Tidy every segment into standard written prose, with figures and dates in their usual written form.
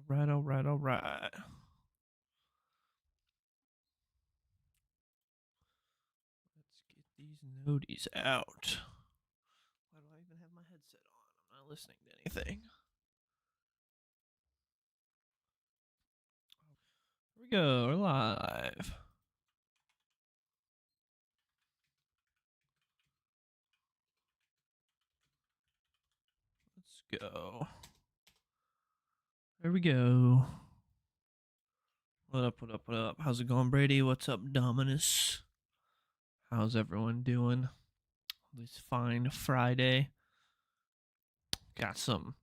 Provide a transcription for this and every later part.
right, all right, all right. Let's get these noties out. Why do I even have my headset on? I'm not listening to anything. Here we go, we're live. Let's go. There we go. What up, what up, what up? How's it going, Brady? What's up, Dominus? How's everyone doing? This fine Friday. Got some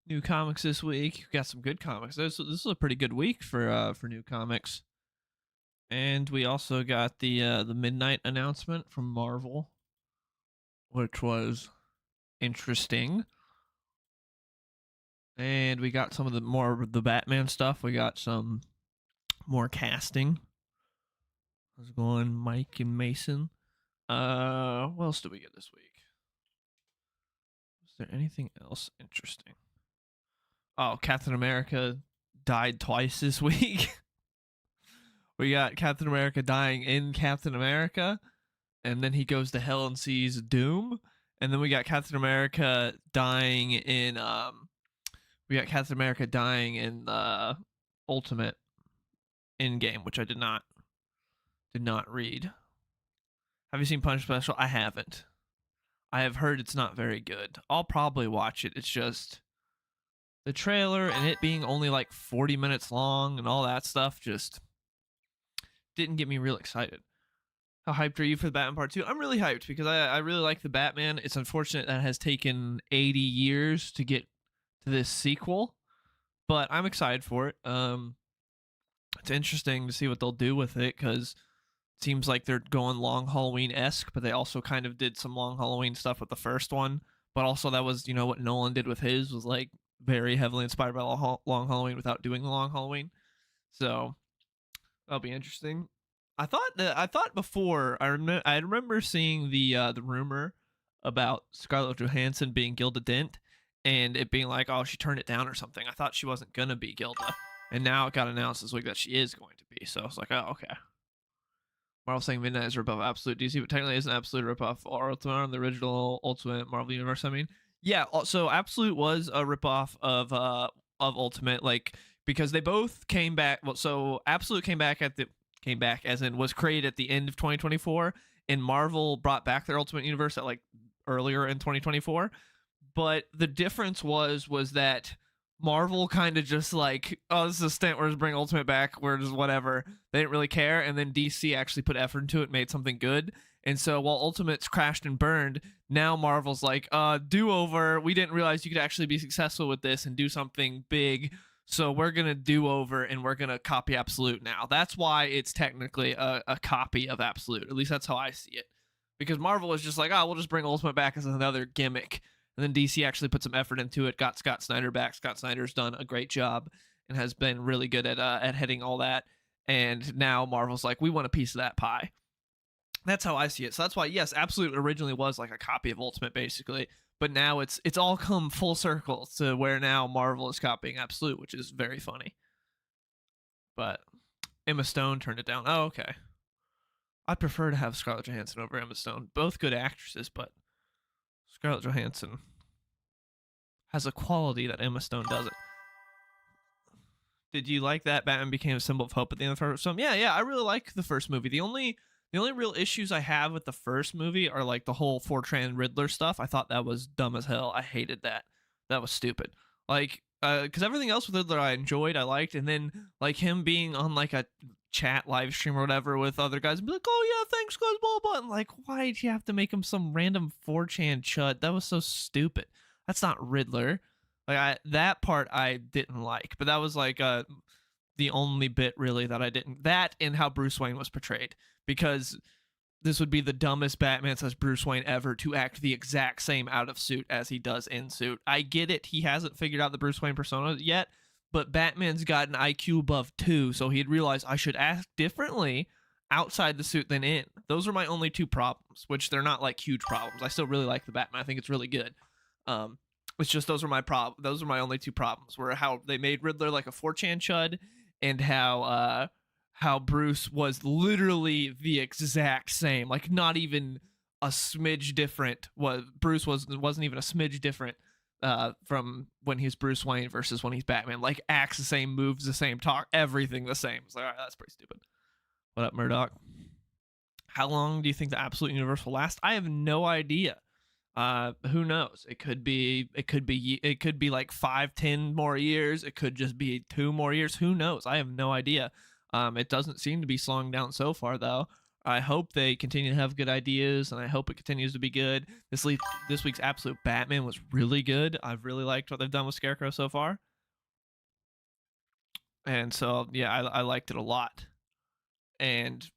new comics this week. Got some good comics. This is a pretty good week for new comics. And we also got the midnight announcement from Marvel, which was interesting. And we got some of the Batman stuff. We got some more casting. How's it going, Mike and Mason? What else did we get this week? Is there anything else interesting? Oh, Captain America died twice this week. We got Captain America dying in Captain America, and then he goes to hell and sees Doom. And then we got Captain America dying in Ultimate Endgame, which I did not read. Have you seen Punch Special? I haven't. I have heard it's not very good. I'll probably watch it. It's just the trailer and it being only like 40 minutes long and all that stuff just didn't get me real excited. How hyped are you for the Batman Part 2? I'm really hyped because I really like the Batman. It's unfortunate that it has taken 80 years to get to this sequel, but I'm excited for it. It's interesting to see what they'll do with it because it seems like they're going Long Halloween-esque, but they also kind of did some Long Halloween stuff with the first one. But also that was, what Nolan did with his was like very heavily inspired by Long Halloween without doing the Long Halloween. So that'll be interesting. I thought before I remember seeing the rumor about Scarlett Johansson being Gilda Dent and it being like, oh, she turned it down or something. I thought she wasn't gonna be Gilda, and now it got announced this week that she is going to be. So I was like, oh, okay. Marvel saying Midnight is a ripoff of Absolute DC, but technically it's an Absolute ripoff or Ultimate on the original Ultimate Marvel Universe. I mean, yeah. So Absolute was a ripoff of Ultimate, like because they both came back. Well, so Absolute came back as in was created at the end of 2024, and Marvel brought back their Ultimate Universe at like earlier in 2024. But the difference was that Marvel kind of just like, oh, this is a stunt, we're just bring Ultimate back, we're just whatever. They didn't really care, and then DC actually put effort into it, made something good. And so while Ultimate's crashed and burned, now Marvel's like, do-over, we didn't realize you could actually be successful with this and do something big, so we're going to do over and we're going to copy Absolute now. That's why it's technically a copy of Absolute. At least that's how I see it. Because Marvel is just like, oh, we'll just bring Ultimate back as another gimmick. And then DC actually put some effort into it, got Scott Snyder back. Scott Snyder's done a great job and has been really good at heading all that. And now Marvel's like, we want a piece of that pie. That's how I see it. So that's why, yes, Absolute originally was like a copy of Ultimate, basically. But now it's all come full circle to where now Marvel is copying Absolute, which is very funny. But Emma Stone turned it down. Oh, okay. I'd prefer to have Scarlett Johansson over Emma Stone. Both good actresses, but Scarlett Johansson has a quality that Emma Stone doesn't. Did you like that Batman became a symbol of hope at the end of the first film? Yeah, I really like the first movie. The only real issues I have with the first movie are like the whole Fortran Riddler stuff. I thought that was dumb as hell. I hated that. That was stupid. Like, because everything else with Riddler I enjoyed, I liked, and then like him being on like a chat live stream or whatever with other guys and be like, oh yeah, thanks guys, blah blah. And like, why did you have to make him some random 4chan chud? That was so stupid. That's not Riddler. Like that part I didn't like, but that was like the only bit really that I didn't. That and how Bruce Wayne was portrayed, because this would be the dumbest Batman / Bruce Wayne ever to act the exact same out of suit as he does in suit. I get it, he hasn't figured out the Bruce Wayne persona yet, but Batman's got an IQ above 2, so he'd realize I should act differently outside the suit than in. Those are my only two problems, which they're not like huge problems. I still really like the Batman. I think it's really good. It's just those were my only two problems, were how they made Riddler like a 4chan chud, and how Bruce was literally the exact same, like not even a smidge different. Bruce wasn't even a smidge different from when he's Bruce Wayne versus when he's Batman. Like acts the same, moves the same, talk everything the same. It's like, all right, that's pretty stupid. What up, Murdoch? How long do you think the absolute universe will last? I have no idea. Who knows? It could be like 5-10 more years. It could just be 2 more years. Who knows? I have no idea. It doesn't seem to be slowing down so far, though. I hope they continue to have good ideas, and I hope it continues to be good. This week's Absolute Batman was really good. I've really liked what they've done with Scarecrow so far, and so yeah, I liked it a lot. And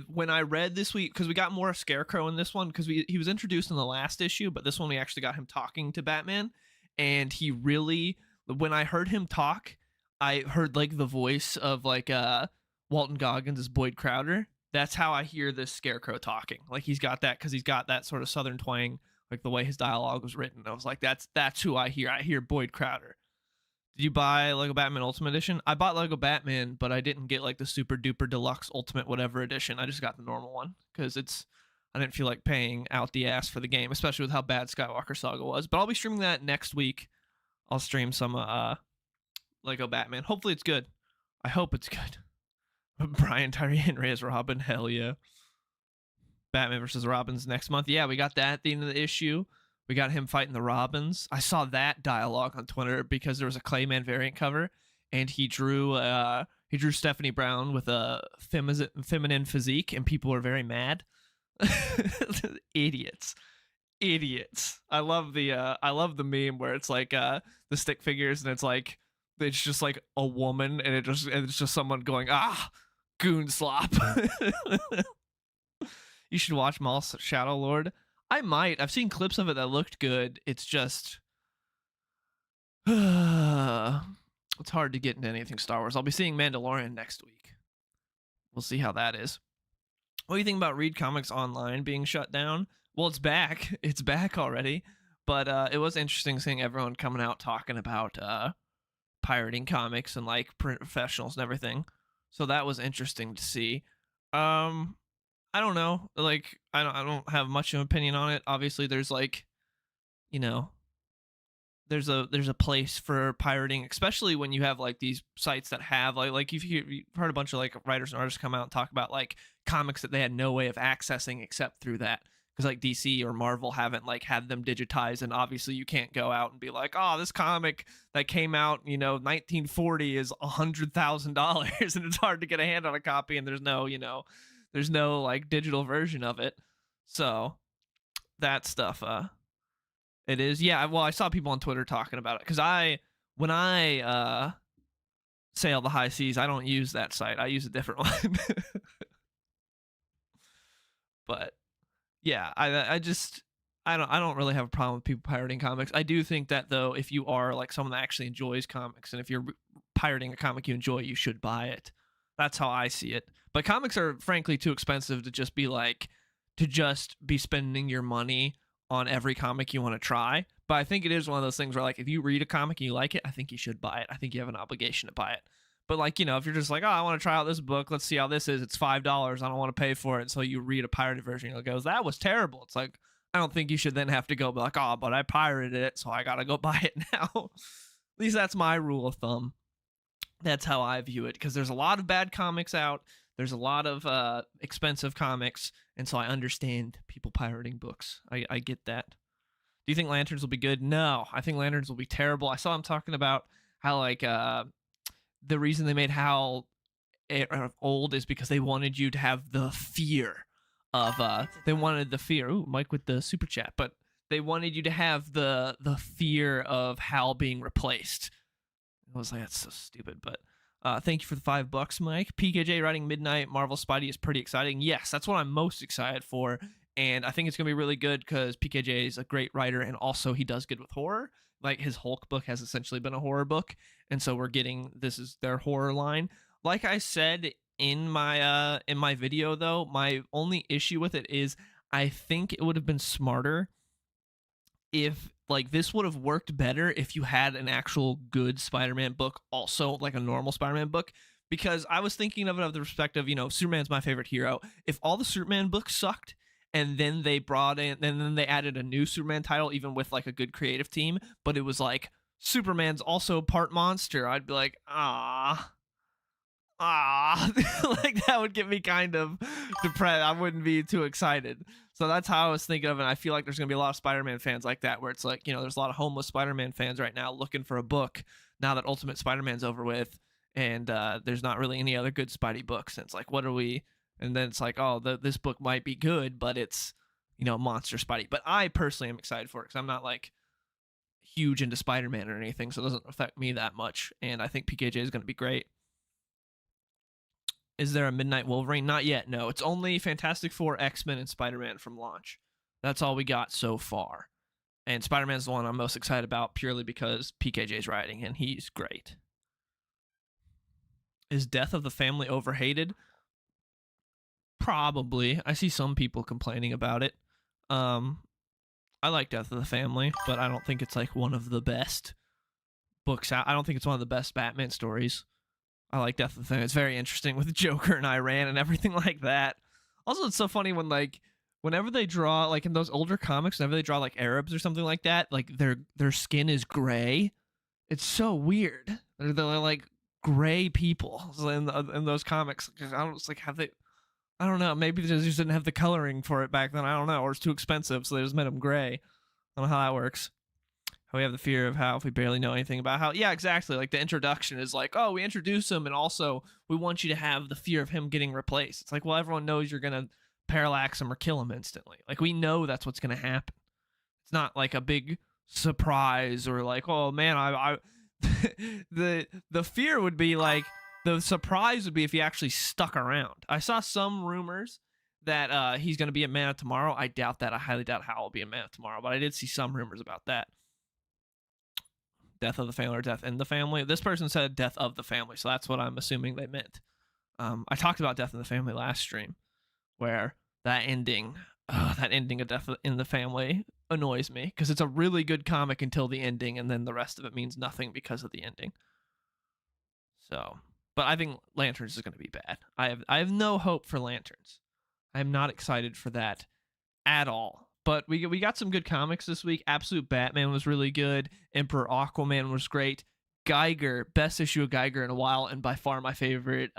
when I read this week, because we got more of Scarecrow in this one, because he was introduced in the last issue, but this one we actually got him talking to Batman, and he really, when I heard him talk, I heard like the voice of like Walton Goggins as Boyd Crowder. That's how I hear this Scarecrow talking. Like he's got that, because he's got that sort of Southern twang, like the way his dialogue was written. I was like, that's who I hear. I hear Boyd Crowder. Did you buy Lego Batman Ultimate Edition? I bought Lego Batman, but I didn't get like the super duper deluxe Ultimate whatever edition. I just got the normal one because I didn't feel like paying out the ass for the game, especially with how bad Skywalker Saga was. But I'll be streaming that next week. I'll stream some Lego Batman. Hopefully it's good. I hope it's good. Brian Tyree Henry as Robin. Hell yeah. Batman versus Robins next month. Yeah, we got that at the end of the issue. We got him fighting the Robins. I saw that dialogue on Twitter because there was a Clayman variant cover, and he drew Stephanie Brown with a feminine physique, and people were very mad. Idiots. I love the meme where it's like the stick figures, and it's just like a woman, and it's just someone going, goon slop. You should watch Maul's Shadow Lord. I might. I've seen clips of it that looked good. It's just it's hard to get into anything Star Wars. I'll be seeing Mandalorian next week. We'll see how that is. What do you think about Read Comics Online being shut down? Well, it's back. It's back already. But it was interesting seeing everyone coming out talking about pirating comics and like print professionals and everything. So that was interesting to see. I don't know. Like, I don't have much of an opinion on it. Obviously, there's like, you know, there's a place for pirating, especially when you have like these sites that have like you've heard a bunch of like writers and artists come out and talk about like comics that they had no way of accessing except through that, because like DC or Marvel haven't like had them digitized, and obviously you can't go out and be like, oh, this comic that came out 1940 is $100,000 and it's hard to get a hand on a copy, and there's no like digital version of it. So that stuff it is. Yeah, well, I saw people on Twitter talking about it, because when I sail the high seas, I don't use that site. I use a different one. But yeah, I don't really have a problem with people pirating comics. I do think that though, if you are like someone that actually enjoys comics, and if you're pirating a comic you enjoy, you should buy it. That's how I see it. But comics are frankly too expensive to just be spending your money on every comic you want to try. But I think it is one of those things where like if you read a comic and you like it, I think you should buy it. I think you have an obligation to buy it. But like, if you're just like, oh, I want to try out this book, let's see how this is. It's $5. I don't want to pay for it. So you read a pirated version, you'll go, that was terrible. It's like, I don't think you should then have to go be like, oh, but I pirated it, so I gotta go buy it now. At least that's my rule of thumb. That's how I view it, because there's a lot of bad comics out. There's a lot of expensive comics, and so I understand people pirating books. I get that. Do you think Lanterns will be good? No, I think Lanterns will be terrible. I saw him talking about how like the reason they made Hal old is because they wanted you to have the fear of they wanted the fear. Ooh, Mike with the super chat, but they wanted you to have the fear of Hal being replaced. I was like, that's so stupid, but thank you for the $5, Mike. PKJ writing Midnight Marvel Spidey is pretty exciting. Yes, that's what I'm most excited for, and I think it's gonna be really good because PKJ is a great writer, and also he does good with horror. Like his Hulk book has essentially been a horror book, and so this is their horror line. Like I said in my video, though, my only issue with it is I think it would have been smarter if like this would have worked better if you had an actual good Spider-Man book, also like a normal Spider-Man book. Because I was thinking of it of the perspective, Superman's my favorite hero. If all the Superman books sucked, and then they brought in, and then they added a new Superman title, even with like a good creative team, but it was like Superman's also part monster, I'd be like, like that would get me kind of depressed. I wouldn't be too excited. So that's how I was thinking of it. And I feel like there's gonna be a lot of Spider-Man fans like that, where it's like, there's a lot of homeless Spider-Man fans right now looking for a book now that Ultimate Spider-Man's over with, and there's not really any other good Spidey books. And it's like, what are we? And then it's like, oh, this book might be good, but it's Monster Spidey. But I personally am excited for it because I'm not like huge into Spider-Man or anything, so it doesn't affect me that much. And I think PKJ is going to be great. Is there a Midnight Wolverine? Not yet, no. It's only Fantastic Four, X-Men, and Spider-Man from launch. That's all we got so far. And Spider-Man's the one I'm most excited about purely because PKJ's writing, and he's great. Is Death of the Family overhated? Probably. I see some people complaining about it. I like Death of the Family, but I don't think it's like one of the best books out. I don't think it's one of the best Batman stories. I like Death of the Family. It's very interesting with Joker and Iran and everything like that. Also, it's so funny when like whenever they draw like in those older comics, whenever they draw like Arabs or something like that, like their skin is gray. It's so weird. They're like gray people in those comics. I don't it's like have they. I don't know. Maybe they just didn't have the coloring for it back then. I don't know. Or it's too expensive, so they just made them gray. I don't know how that works. We have the fear of how if we barely know anything about how. Yeah, exactly. Like the introduction is like, oh, we introduce him, and also we want you to have the fear of him getting replaced. It's like, well, everyone knows you're gonna parallax him or kill him instantly. Like we know that's what's gonna happen. It's not like a big surprise or like, oh man, I the fear would be like. The surprise would be if he actually stuck around. I saw some rumors that he's going to be in Man of Tomorrow. I doubt that. I highly doubt Hal will be in Man of Tomorrow, but I did see some rumors about that. Death of the Family or Death in the Family. This person said Death of the Family, so that's what I'm assuming they meant. I talked about Death in the Family last stream, where that ending of Death in the Family annoys me because it's a really good comic until the ending, and then the rest of it means nothing because of the ending. So... But I think Lanterns is going to be bad. I have no hope for Lanterns. I am not excited for that at all. But we got some good comics this week. Absolute Batman was really good. Emperor Aquaman was great. Geiger, best issue of Geiger in a while, and by far my favorite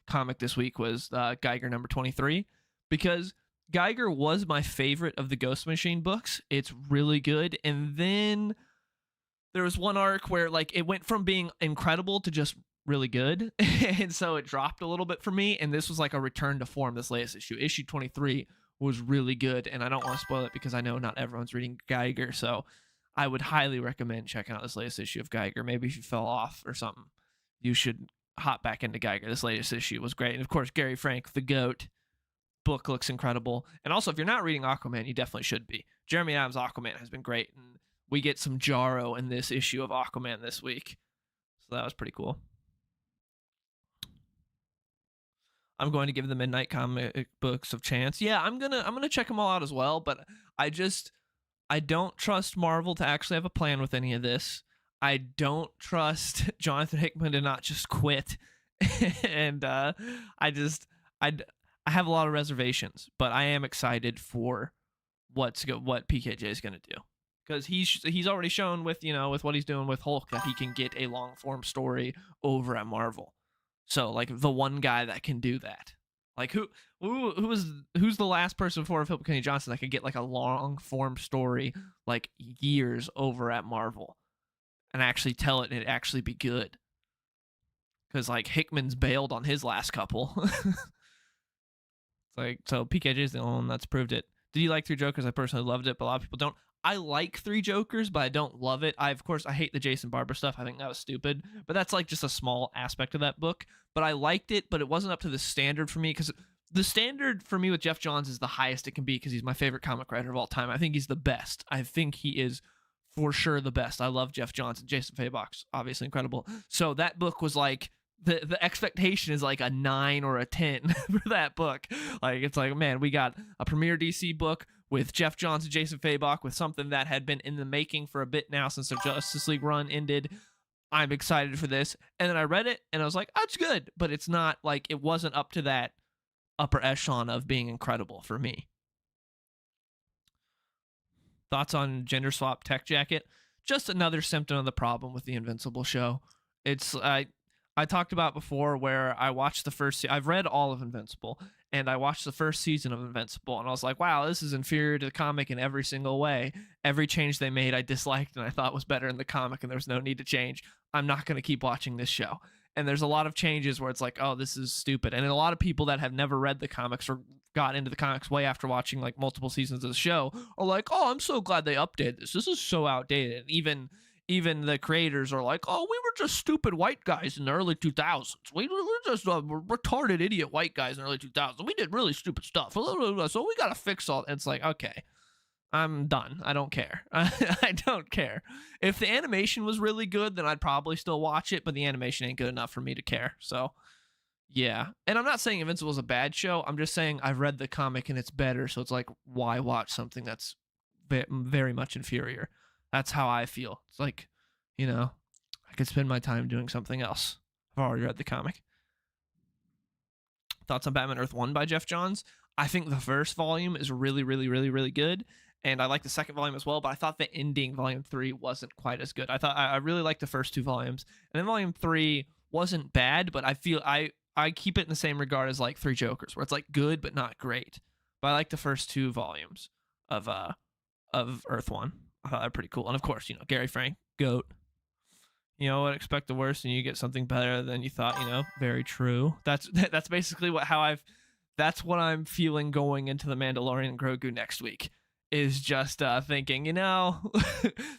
comic this week was Geiger number 23, because Geiger was my favorite of the Ghost Machine books. It's really good. And then there was one arc where like it went from being incredible to just really good, and so it dropped a little bit for me, and this was like a return to form. This latest issue 23 was really good, and I don't want to spoil it because I know not everyone's reading Geiger, so I would highly recommend checking out this latest issue of Geiger. Maybe if you fell off or something, you should hop back into Geiger. This latest issue was great, and of course Gary Frank, the GOAT, book looks incredible. And also if you're not reading Aquaman, you definitely should be. Jeremy Adams' Aquaman has been great, and we get some Jarro in this issue of Aquaman this week, so that was pretty cool. I'm going to give the Midnight comic books a chance. Yeah, I'm gonna check them all out as well, but I don't trust Marvel to actually have a plan with any of this. I don't trust Jonathan Hickman to not just quit, and I have a lot of reservations, but I am excited for what PKJ is gonna do, because he's already shown with what he's doing with Hulk that he can get a long form story over at Marvel. So like the one guy that can do that, like who's the last person before Philip Kennedy Johnson that could get like a long form story like years over at Marvel and actually tell it and it actually be good? Because like Hickman's bailed on his last couple. It's like, so PKJ is the only one that's proved it. Did you like Three Jokers? I personally loved it, but a lot of people don't. I like Three Jokers, but I don't love it. I hate the Jason Barber stuff. I think that was stupid, but that's like just a small aspect of that book. But I liked it, but it wasn't up to the standard for me, because the standard for me with Jeff Johns is the highest it can be, because he's my favorite comic writer of all time. I think he's the best. I think he is for sure the best. I love Jeff Johns, and Jason Fabok's obviously incredible. So that book was like the expectation is like a 9 or a 10 for that book. Like, it's like, man, we got a premier DC book with Jeff Johns and Jason Fabok, with something that had been in the making for a bit now since the Justice League run ended. I'm excited for this. And then I read it and I was like, that's good, but it's not like, it wasn't up to that upper echelon of being incredible for me. Thoughts on gender swap tech jacket? Just another symptom of the problem with the Invincible show. It's I talked about before where I watched the first. I've read all of Invincible, and I watched the first season of Invincible, and I was like, wow, this is inferior to the comic in every single way. Every change they made, I disliked, and I thought was better in the comic, and there was no need to change. I'm not going to keep watching this show. And there's a lot of changes where it's like, oh, this is stupid. And a lot of people that have never read the comics or got into the comics way after watching like multiple seasons of the show are like, oh, I'm so glad they updated this. This is so outdated. And even the creators are like, oh, we were just stupid white guys in the early 2000s. We were just retarded idiot white guys in the early 2000s. We did really stupid stuff. So we got to fix all. It's like, okay, I'm done. I don't care. I don't care. If the animation was really good, then I'd probably still watch it, but the animation ain't good enough for me to care. So, yeah. And I'm not saying Invincible is a bad show. I'm just saying I've read the comic and it's better. So it's like, why watch something that's very much inferior? That's how I feel. It's like, I could spend my time doing something else. I've already read the comic. Thoughts on Batman Earth 1 by Jeff Johns? I think the first volume is really, really, really, really good. And I like the second volume as well, but I thought the ending, volume 3, wasn't quite as good. I really liked the first 2 volumes. And then volume 3 wasn't bad, but I feel I keep it in the same regard as like 3 Jokers, where it's like good but not great. But I like the first 2 volumes of Earth 1. I thought they were pretty cool. And of course, Gary Frank, GOAT. What, expect the worst and you get something better than you thought, very true. That's basically that's what I'm feeling going into the Mandalorian and Grogu next week, is just thinking,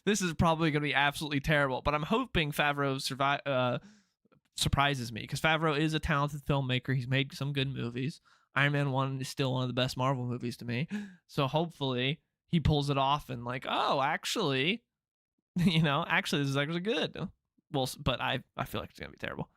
this is probably going to be absolutely terrible, but I'm hoping Favreau surprises me, because Favreau is a talented filmmaker. He's made some good movies. Iron Man 1 is still one of the best Marvel movies to me. So hopefully he pulls it off and like, oh, actually, this is actually good. Well, but I feel like it's going to be terrible.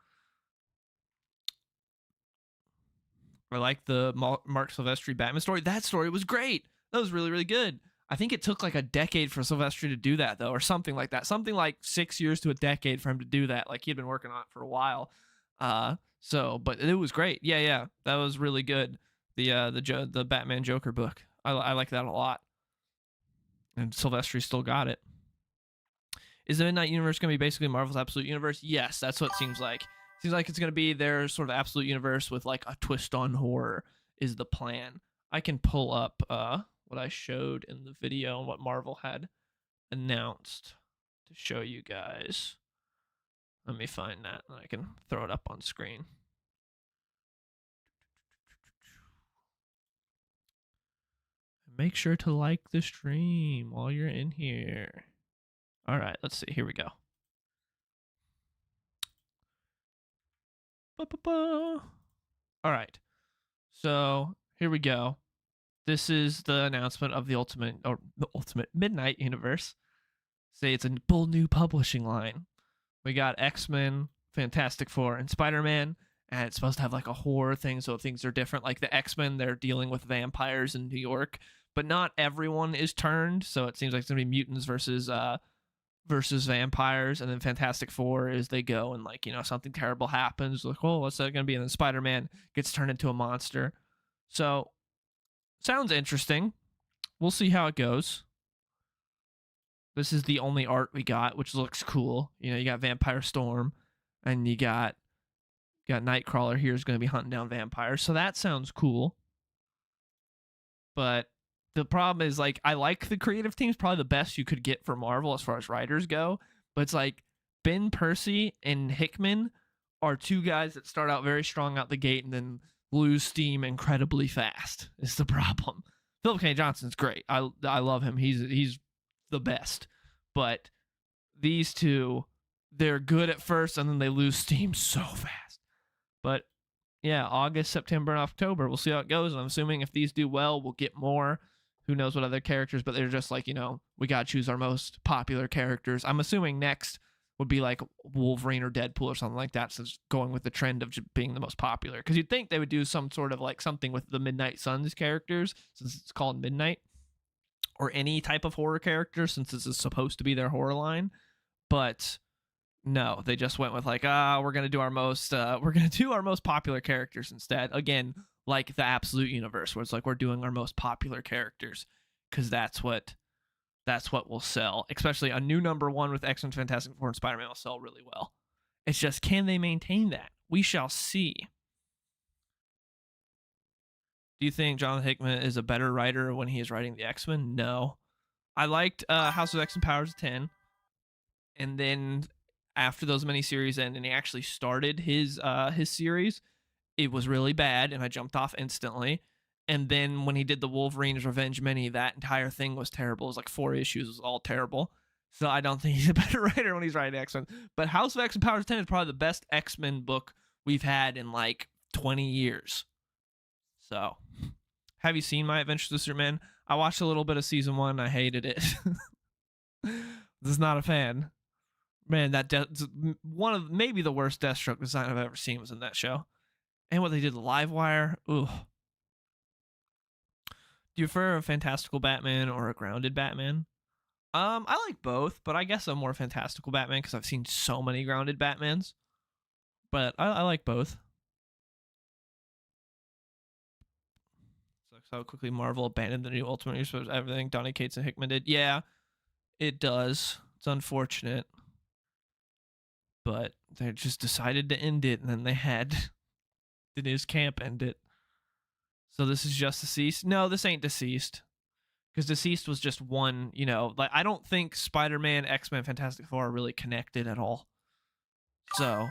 I like the Mark Silvestri Batman story. That story was great. That was really, really good. I think it took like a decade for Silvestri to do that, though, or something like that. Something like 6 years to a decade for him to do that. Like, he'd been working on it for a while. But it was great. Yeah, that was really good. The Batman Joker book. I like that a lot. And Silvestri still got it. Is the Midnight Universe going to be basically Marvel's Absolute Universe? Yes, that's what it seems like. Seems like it's going to be their sort of Absolute Universe with like a twist on horror is the plan. I can pull up what I showed in the video and what Marvel had announced to show you guys. Let me find that and I can throw it up on screen. Make sure to like the stream while you're in here. All right, let's see. Here we go. All right. So here we go. This is the announcement of the Ultimate Midnight Universe. Say it's a bold new publishing line. We got X-Men, Fantastic Four, and Spider-Man. And it's supposed to have like a horror thing, so things are different. Like the X-Men, they're dealing with vampires in New York, but not everyone is turned. So it seems like it's gonna be mutants versus vampires. And then Fantastic Four is they go and like, something terrible happens. Like, oh, what's that gonna be? And then Spider-Man gets turned into a monster. So sounds interesting. We'll see how it goes. This is the only art we got, which looks cool. You got Vampire Storm, and you got Nightcrawler here is going to be hunting down vampires. So that sounds cool. But the problem is, like, I like the creative team's probably the best you could get for Marvel as far as writers go. But it's like Ben Percy and Hickman are 2 guys that start out very strong out the gate and then lose steam incredibly fast is the problem. Philip K. Johnson's great. I love him. He's the best. But these 2, they're good at first and then they lose steam so fast. But yeah, August, September, and October, we'll see how it goes. And I'm assuming if these do well, we'll get more. Who knows what other characters, but they're just like, we got to choose our most popular characters. I'm assuming next would be like Wolverine or Deadpool or something like that. So it's going with the trend of just being the most popular. Because you'd think they would do some sort of like something with the Midnight Suns characters, since it's called Midnight, or any type of horror character, since this is supposed to be their horror line. But no, they just went with like, we're gonna do our most popular characters instead. Again, like the Absolute Universe, where it's like we're doing our most popular characters because that's what will sell. Especially a new number one with X-Men, Fantastic Four, and Spider-Man will sell really well. It's just, can they maintain that? We shall see. Do you think Jonathan Hickman is a better writer when he is writing the X-Men? No. I liked House of X and Powers of 10. And then after those miniseries ended and he actually started his series, it was really bad and I jumped off instantly. And then when he did the Wolverine's Revenge mini, that entire thing was terrible. It was like 4 issues, it was all terrible. So I don't think he's a better writer when he's writing X-Men. But House of X and Powers of 10 is probably the best X-Men book we've had in like 20 years. So, have you seen My Adventures with Superman? I watched a little bit of season 1. I hated it. This is not a fan. Man, that one of maybe the worst Deathstroke design I've ever seen was in that show. And what they did to Livewire, ooh. Do you prefer a fantastical Batman or a grounded Batman? I like both, but I guess I'm more fantastical Batman because I've seen so many grounded Batmans. But I like both. How quickly Marvel abandoned the new Ultimate Universe, everything Donny Cates and Hickman did. Yeah, it does. It's unfortunate. But they just decided to end it, and then they had the news camp end it. So this is just Deceased? No, this ain't Deceased. Because Deceased was just one, like I don't think Spider-Man, X-Men, Fantastic Four are really connected at all. So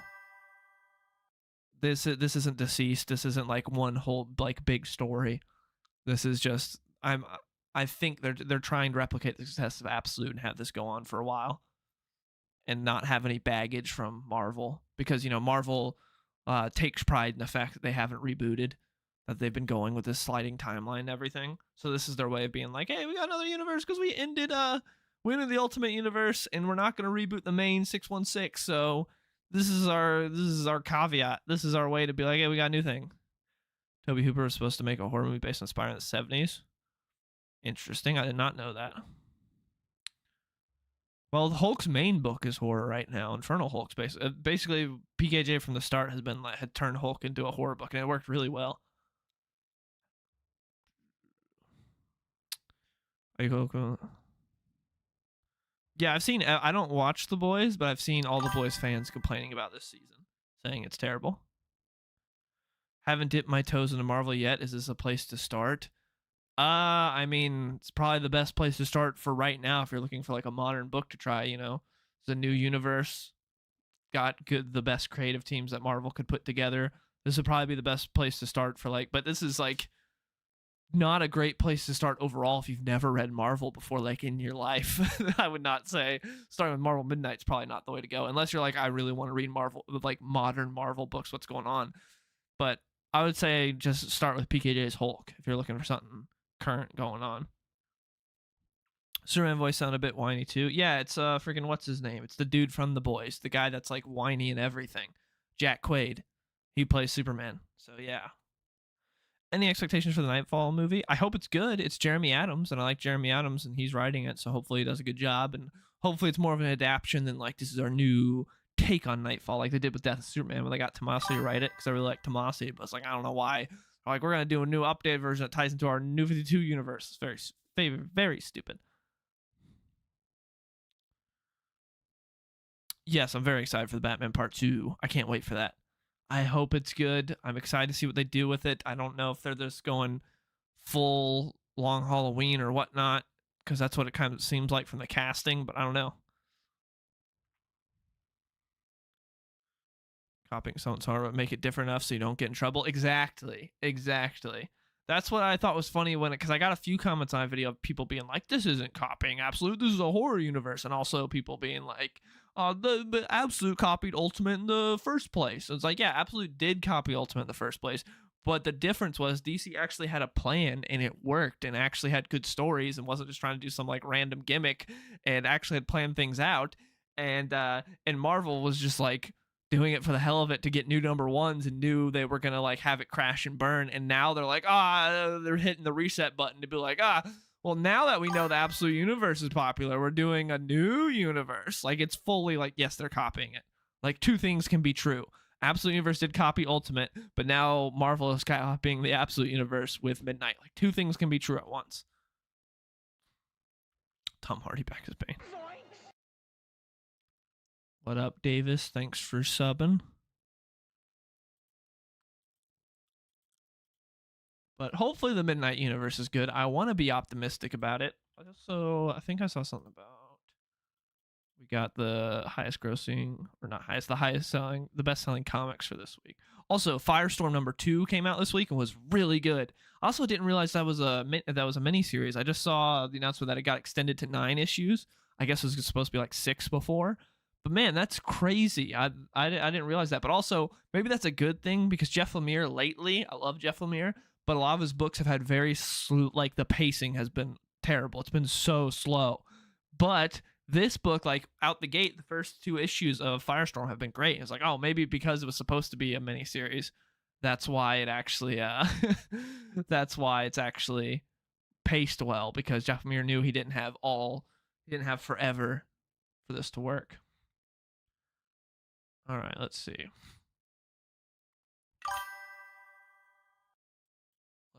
this isn't Deceased. This isn't like one whole like big story. This is just I think they're trying to replicate the success of Absolute and have this go on for a while, and not have any baggage from Marvel, because Marvel takes pride in the fact that they haven't rebooted, that they've been going with this sliding timeline and everything. So this is their way of being like, hey, we got another universe because we ended the Ultimate Universe and we're not going to reboot the main 616. So this is our caveat. This is our way to be like, hey, we got a new thing. Toby Hooper was supposed to make a horror movie based on Spider in the 70s. Interesting. I did not know that. Well, Hulk's main book is horror right now. Infernal Hulk's basically PKJ from the start had turned Hulk into a horror book, and it worked really well. Are you Hulk? Yeah, I've seen. I don't watch The Boys, but I've seen all The Boys fans complaining about this season, saying it's terrible. Haven't dipped my toes into Marvel yet. Is this a place to start? I mean, it's probably the best place to start for right now if you're looking for like a modern book to try. It's a new universe, got the best creative teams that Marvel could put together. This would probably be the best place to start for but this is like not a great place to start overall if you've never read Marvel before, like in your life. I would not say starting with Marvel Midnight's probably not the way to go, unless you're like, I really want to read Marvel, like modern Marvel books, what's going on. But I would say just start with PKJ's Hulk if you're looking for something current going on. Superman voice sound a bit whiny too. Yeah, it's freaking what's his name? It's the dude from The Boys, the guy that's like whiny and everything. Jack Quaid. He plays Superman. So yeah. Any expectations for the Nightfall movie? I hope it's good. It's Jeremy Adams, and I like Jeremy Adams, and he's writing it, so hopefully he does a good job, and hopefully it's more of an adaptation than like this is our new take on Nightfall, like they did with Death of Superman when they got Tomasi to write it, because I really like Tomasi, but it's like I don't know why. Like, we're gonna do a new updated version that ties into our New 52 universe. It's very, very stupid. Yes, I'm very excited for the Batman Part 2. I can't wait for that. I hope it's good. I'm excited to see what they do with it. I don't know if they're just going full long Halloween or whatnot, because that's what it kind of seems like from the casting, but I don't know. Copying someone's horror, but make it different enough so you don't get in trouble. Exactly. That's what I thought was funny because I got a few comments on my video of people being like, this isn't copying Absolute, this is a horror universe. And also people being like, the Absolute copied Ultimate in the first place. It's like, yeah, Absolute did copy Ultimate in the first place. But the difference was DC actually had a plan and it worked and actually had good stories and wasn't just trying to do some like random gimmick and actually had planned things out. and Marvel was just like doing it for the hell of it to get new number ones and knew they were gonna like have it crash and burn. And now they're like, they're hitting the reset button to be like, well, now that we know the Absolute Universe is popular, we're doing a new universe. Like it's fully like, yes, they're copying it. Like two things can be true. Absolute Universe did copy Ultimate, but now Marvel is copying the Absolute Universe with Midnight. Like two things can be true at once. Tom Hardy back as Bane. What up, Davis? Thanks for subbing. But hopefully the Midnight Universe is good. I want to be optimistic about it. So I think I saw something about we got the highest grossing, or not highest, the highest selling, the best selling comics for this week. Also, Firestorm #2 came out this week and was really good. I also didn't realize that was a mini series. I just saw the announcement that it got extended to 9 issues. I guess it was supposed to be like 6 before. But man, that's crazy. I didn't realize that. But also, maybe that's a good thing because Jeff Lemire lately, I love Jeff Lemire, but a lot of his books have had very like the pacing has been terrible. It's been so slow. But this book, like out the gate, the first 2 issues of Firestorm have been great. It's like, oh, maybe because it was supposed to be a mini series, that's why it actually that's why it's actually paced well, because Jeff Lemire knew he didn't have forever for this to work. All right, let's see.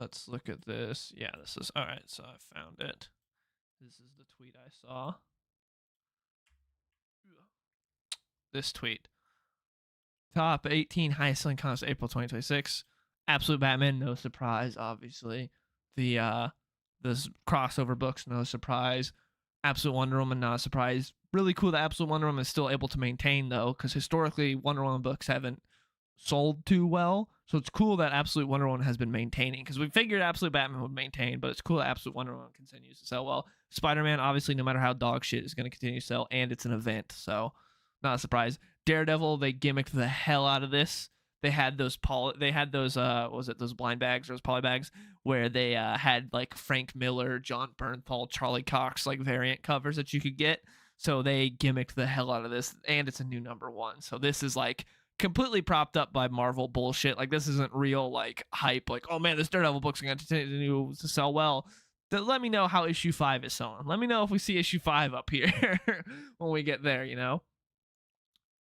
Let's look at this. Yeah, this is all right. So I found it. This is the tweet I saw. This tweet. Top 18 highest selling comics April 2026. Absolute Batman, no surprise, obviously. The this crossover books, no surprise. Absolute Wonder Woman, not a surprise. Really cool that Absolute Wonder Woman is still able to maintain, though, because historically Wonder Woman books haven't sold too well. So it's cool that Absolute Wonder Woman has been maintaining, because we figured Absolute Batman would maintain, but it's cool that Absolute Wonder Woman continues to sell well. Spider-Man, obviously, no matter how dog shit, is going to continue to sell, and it's an event, so not a surprise. Daredevil, they gimmicked the hell out of this. They had those those blind bags or those poly bags where they had like Frank Miller, John Bernthal, Charlie Cox like variant covers that you could get. So they gimmicked the hell out of this, and it's a new number 1. So this is like completely propped up by Marvel bullshit. Like this isn't real like hype. Like, oh man, this Daredevil book's going to continue to sell well. Let me know how issue 5 is selling. Let me know if we see issue 5 up here when we get there. You know.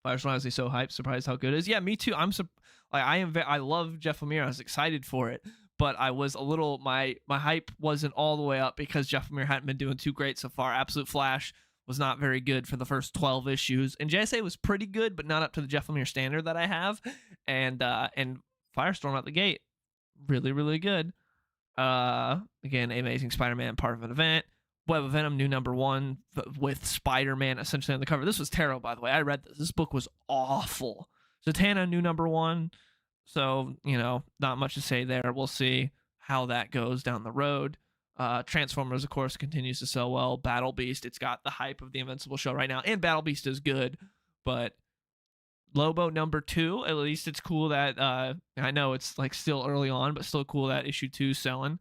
Firestorm, honestly, so hyped, surprised how good it is. Yeah, me too. I love Jeff Lemire. I was excited for it, but I was a little my hype wasn't all the way up because Jeff Lemire hadn't been doing too great so far. Absolute Flash was not very good for the first 12 issues, and JSA was pretty good, but not up to the Jeff Lemire standard that I have. And Firestorm out the gate, really really good. Again, Amazing Spider-Man, part of an event. Web of Venom, new number 1 with Spider-Man essentially on the cover. This was terrible, by the way. I read this. This book was awful. Zatanna, new number 1. So, not much to say there. We'll see how that goes down the road. Transformers, of course, continues to sell well. Battle Beast, it's got the hype of the Invincible show right now. And Battle Beast is good. But Lobo number 2, at least it's cool that, I know it's like still early on, but still cool that issue 2 is selling.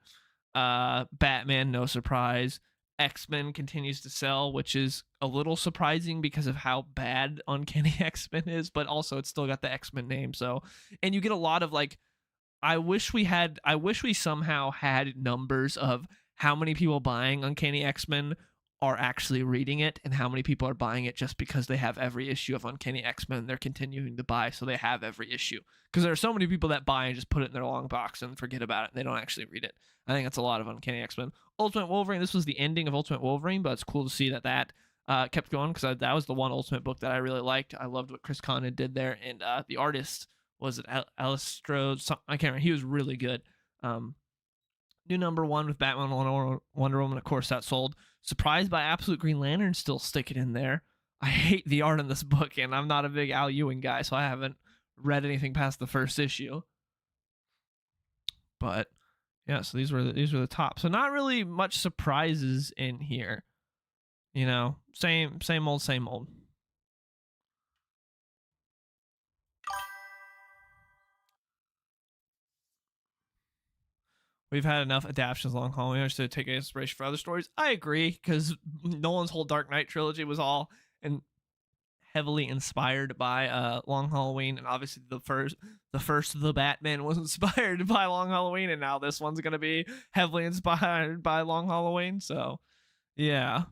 Batman, no surprise. X-Men continues to sell, which is a little surprising because of how bad Uncanny X-Men is, but also it's still got the X-Men name. So, and you get a lot of like, I wish we somehow had numbers of how many people buying Uncanny X-Men are actually reading it and how many people are buying it just because they have every issue of Uncanny X-Men they're continuing to buy, so they have every issue. Because there are so many people that buy and just put it in their long box and forget about it and they don't actually read it. I think that's a lot of Uncanny X-Men. Ultimate Wolverine, this was the ending of Ultimate Wolverine, but it's cool to see that kept going, because that was the one Ultimate book that I really liked. I loved what Chris Condon did there, and the artist was it Alistro? I can't remember. He was really good. New number 1 with Batman, Wonder Woman, of course, that sold. Surprised by Absolute Green Lantern still sticking in there. I hate the art in this book, and I'm not a big Al Ewing guy, so I haven't read anything past the first issue. But yeah, so these were the top. So not really much surprises in here. Same old. We've had enough adaptations long haul. We understood to take inspiration for other stories. I agree, because Nolan's whole Dark Knight trilogy was all, and heavily inspired by Long Halloween, and obviously the first The Batman was inspired by Long Halloween, and now this one's gonna be heavily inspired by Long Halloween. So yeah,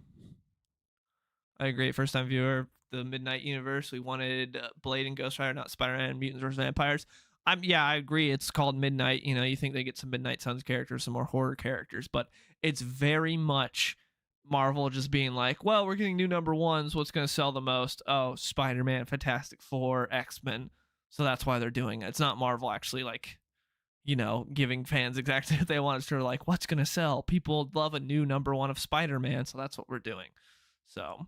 I agree. First time viewer, the Midnight Universe. We wanted Blade and Ghost Rider, not Spider-Man, Mutants versus Vampires. Yeah, I agree. It's called Midnight. You know, you think they get some Midnight Suns characters, some more horror characters, but it's very much Marvel just being like, well, we're getting new number ones. What's going to sell the most? Oh, Spider-Man, Fantastic Four, X-Men. So that's why they're doing it. It's not Marvel actually like, you know, giving fans exactly what they want. It's sort of like, what's going to sell? People love a new number one of Spider-Man, so that's what we're doing. So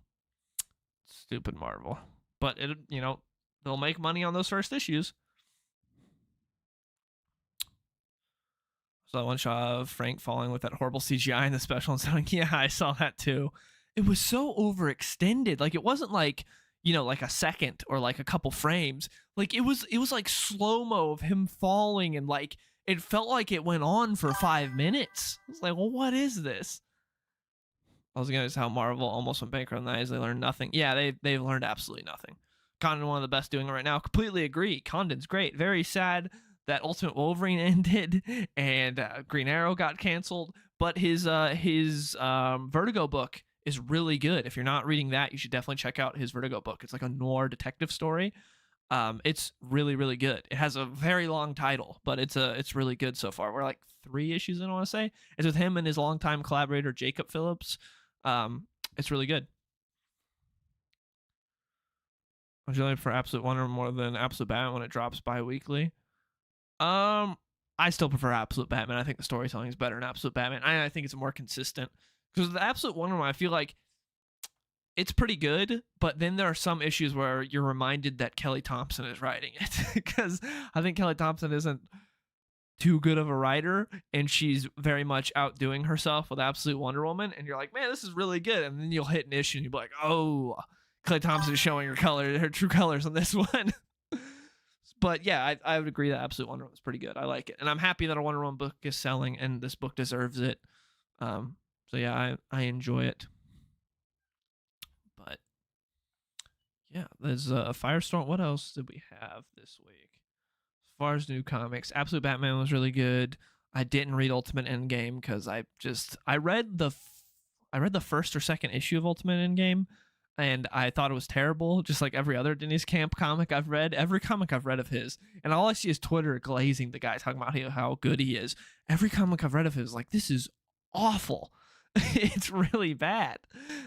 stupid Marvel, but it, you know, they'll make money on those first issues. So that one shot of Frank falling with that horrible CGI in the special and sounding, yeah, I saw that too. It was so overextended. Like it wasn't like, you know, like a second or like a couple frames. Like it was like slow-mo of him falling, and like it felt like it went on for 5 minutes. It's like, well, what is this? I was gonna say how Marvel almost went bankrupt in the 90s. They learned nothing. Yeah, they've learned absolutely nothing. Condon, one of the best doing it right now. Completely agree. Condon's great. Very sad that Ultimate Wolverine ended and Green Arrow got canceled. But his Vertigo book is really good. If you're not reading that, you should definitely check out his Vertigo book. It's like a noir detective story. It's really, really good. It has a very long title, but it's really good so far. We're like 3 issues in, I want to say. It's with him and his longtime collaborator Jacob Phillips. It's really good. Would you like for Absolute Wonder more than Absolute Batman when it drops bi-weekly? I still prefer Absolute Batman. I think the storytelling is better in Absolute Batman. I think it's more consistent. Because the Absolute Wonder Woman, I feel like it's pretty good, but then there are some issues where you're reminded that Kelly Thompson is writing it. Because I think Kelly Thompson isn't too good of a writer, and she's very much outdoing herself with Absolute Wonder Woman, and you're like, man, this is really good. And then you'll hit an issue and you'll be like, oh, Clay Thompson is showing her true colors on this one. But yeah, I would agree that Absolute Wonder Woman is pretty good. I like it, and I'm happy that a Wonder Woman book is selling, and this book deserves it. So yeah, I enjoy it. But yeah, there's a Firestorm. What else did we have this week? As far as new comics, Absolute Batman was really good. I didn't read Ultimate Endgame because I read the first or second issue of Ultimate Endgame, and I thought it was terrible, just like every other Denise Camp comic I've read. Every comic I've read of his, and all I see is Twitter glazing the guy talking about how good he is. Every comic I've read of his, like, this is awful. It's really bad.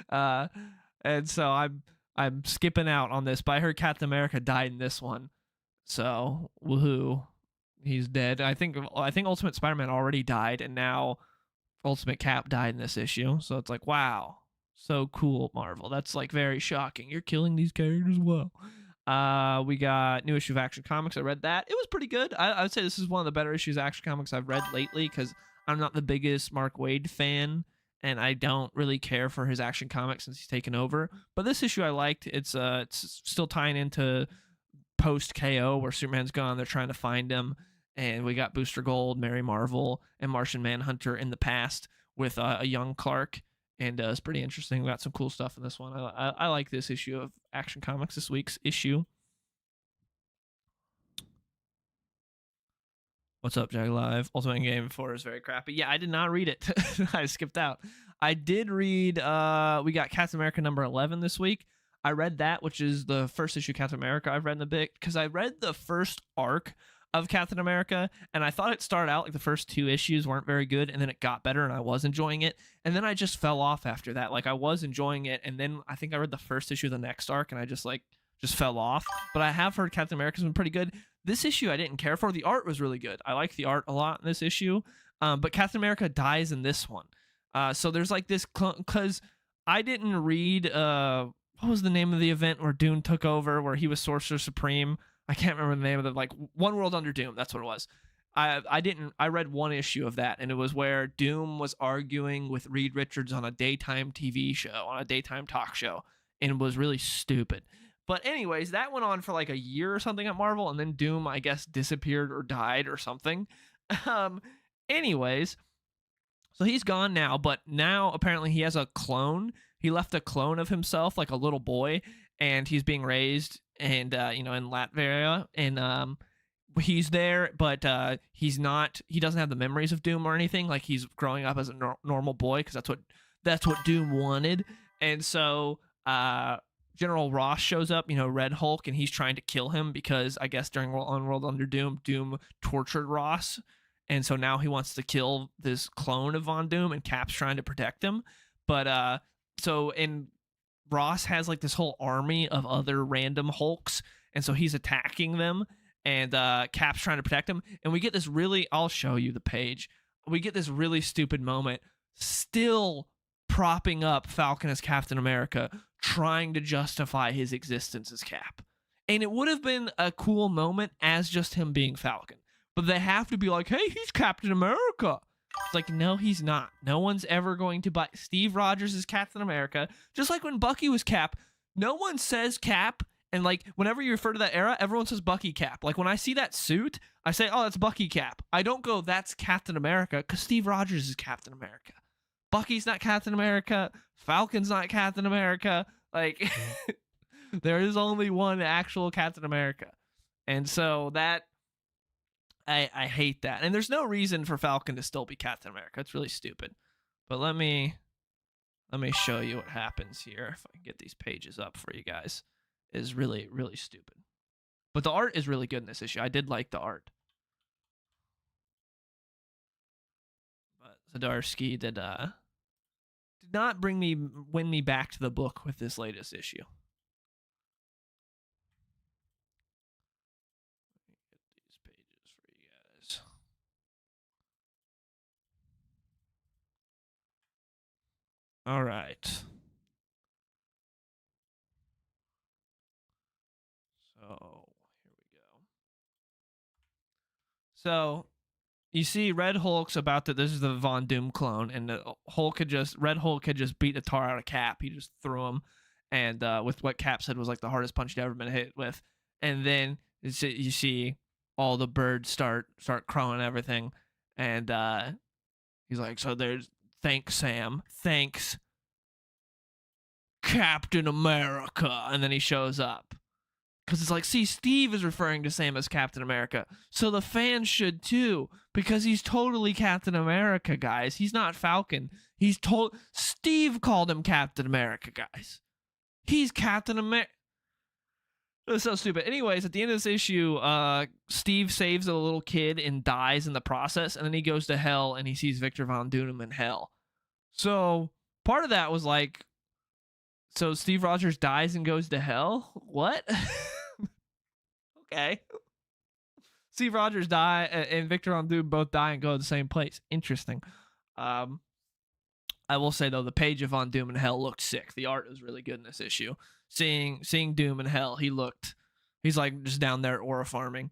And so I'm skipping out on this. But I heard Captain America died in this one. So woohoo, he's dead. I think Ultimate Spider-Man already died, and now Ultimate Cap died in this issue. So it's like, wow, so cool, Marvel. That's like very shocking. You're killing these characters as well. We got new issue of Action Comics. I read that. It was pretty good. I would say this is one of the better issues of Action Comics I've read lately, because I'm not the biggest Mark Waid fan, and I don't really care for his Action Comics since he's taken over. But this issue I liked. It's still tying into post KO, where Superman's gone. They're trying to find him, and we got Booster Gold, Mary Marvel, and Martian Manhunter in the past with a young Clark, and it's pretty interesting. We got some cool stuff in this one. I like this issue of Action Comics, this week's issue. What's up, Jag Live? Ultimate Game 4 is very crappy. Yeah, I did not read it. I skipped out. I did read, we got Captain America number 11 this week. I read that, which is the first issue of Captain America I've read in a bit, because I read the first arc of Captain America, and I thought it started out like the first 2 issues weren't very good, and then it got better, and I was enjoying it, and then I just fell off after that. Like, I was enjoying it, and then I think I read the first issue of the next arc, and I just fell off. But I have heard Captain America's been pretty good. This issue I didn't care for. The art was really good. I like the art a lot in this issue, but Captain America dies in this one. So there's like this, because I didn't read what was the name of the event where Doom took over, where he was Sorcerer Supreme? I can't remember the name of it. Like One World Under Doom. That's what it was. I read one issue of that, and it was where Doom was arguing with Reed Richards on a daytime TV show, on a daytime talk show, and it was really stupid. But anyways, that went on for like a year or something at Marvel, and then Doom, I guess, disappeared or died or something. Anyways, so he's gone now, but now apparently he has a clone. He left a clone of himself, like a little boy, and he's being raised, and in Latvia, and he's there, but he's not. He doesn't have the memories of Doom or anything. Like, he's growing up as a normal boy, because that's what Doom wanted. And so General Ross shows up, Red Hulk, and he's trying to kill him because I guess during World Under Doom, Doom tortured Ross, and so now he wants to kill this clone of Von Doom, and Cap's trying to protect him. But so in Ross has like this whole army of other random Hulks, and so he's attacking them, and Cap's trying to protect him. And we get this really, I'll show you the page. We get this really stupid moment, still propping up Falcon as Captain America, trying to justify his existence as Cap. And it would have been a cool moment as just him being Falcon. But they have to be like, hey, he's Captain America. It's like, no, he's not. No one's ever going to buy. Steve Rogers is Captain America. Just like when Bucky was Cap, no one says Cap. And like, whenever you refer to that era, everyone says Bucky Cap. Like, when I see that suit, I say, oh, that's Bucky Cap. I don't go, that's Captain America, because Steve Rogers is Captain America. Bucky's not Captain America. Falcon's not Captain America. Like, there is only one actual Captain America. And so that, I hate that. And there's no reason for Falcon to still be Captain America. It's really stupid. But let me show you what happens here. If I can get these pages up for you guys. It is really, really stupid. But the art is really good in this issue. I did like the art. But Zdarsky did not win me back to the book with this latest issue. Let me get these pages for you guys. All right. So here we go. So you see Red Hulk's about to, this is the Von Doom clone, and Red Hulk had just beat the tar out of Cap. He just threw him, and with what Cap said was like the hardest punch he'd ever been hit with. And then you see all the birds start crowing and everything, and he's like, so there's, thanks Sam, thanks Captain America, and then he shows up. Because it's like, see, Steve is referring to Sam as Captain America, so the fans should too, because he's totally Captain America, guys. He's not Falcon. Steve called him Captain America, guys. He's Captain America. It's so stupid. Anyways, at the end of this issue, Steve saves a little kid and dies in the process, and then he goes to hell and he sees Victor Von Doom in hell. So part of that was like, so Steve Rogers dies and goes to hell? What? Okay. Steve Rogers die and Victor Von Doom both die and go to the same place. Interesting. I will say though, the page of Von Doom in hell looked sick. The art was really good in this issue. Seeing Doom in hell, he's like just down there aura farming.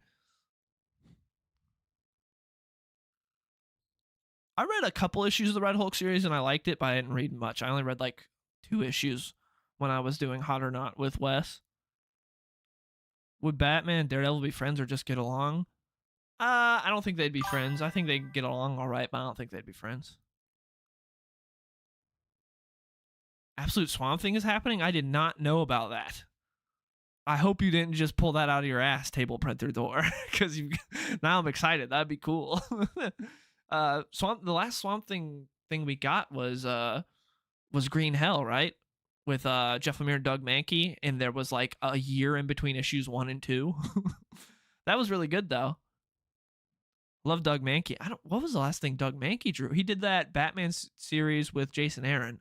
I read a couple issues of the Red Hulk series and I liked it, but I didn't read much. I only read like 2 issues when I was doing Hot or Not with Wes. Would Batman and Daredevil be friends or just get along? I don't think they'd be friends. I think they'd get along all right, but I don't think they'd be friends. Absolute Swamp Thing is happening? I did not know about that. I hope you didn't just pull that out of your ass, table printer door, because now I'm excited. That'd be cool. The last Swamp Thing we got was Green Hell, right? With Jeff Lemire and Doug Mankey, and there was like a year in between issues 1 and 2. That was really good though. Love Doug Mankey. What was the last thing Doug Mankey drew? He did that Batman series with Jason Aaron.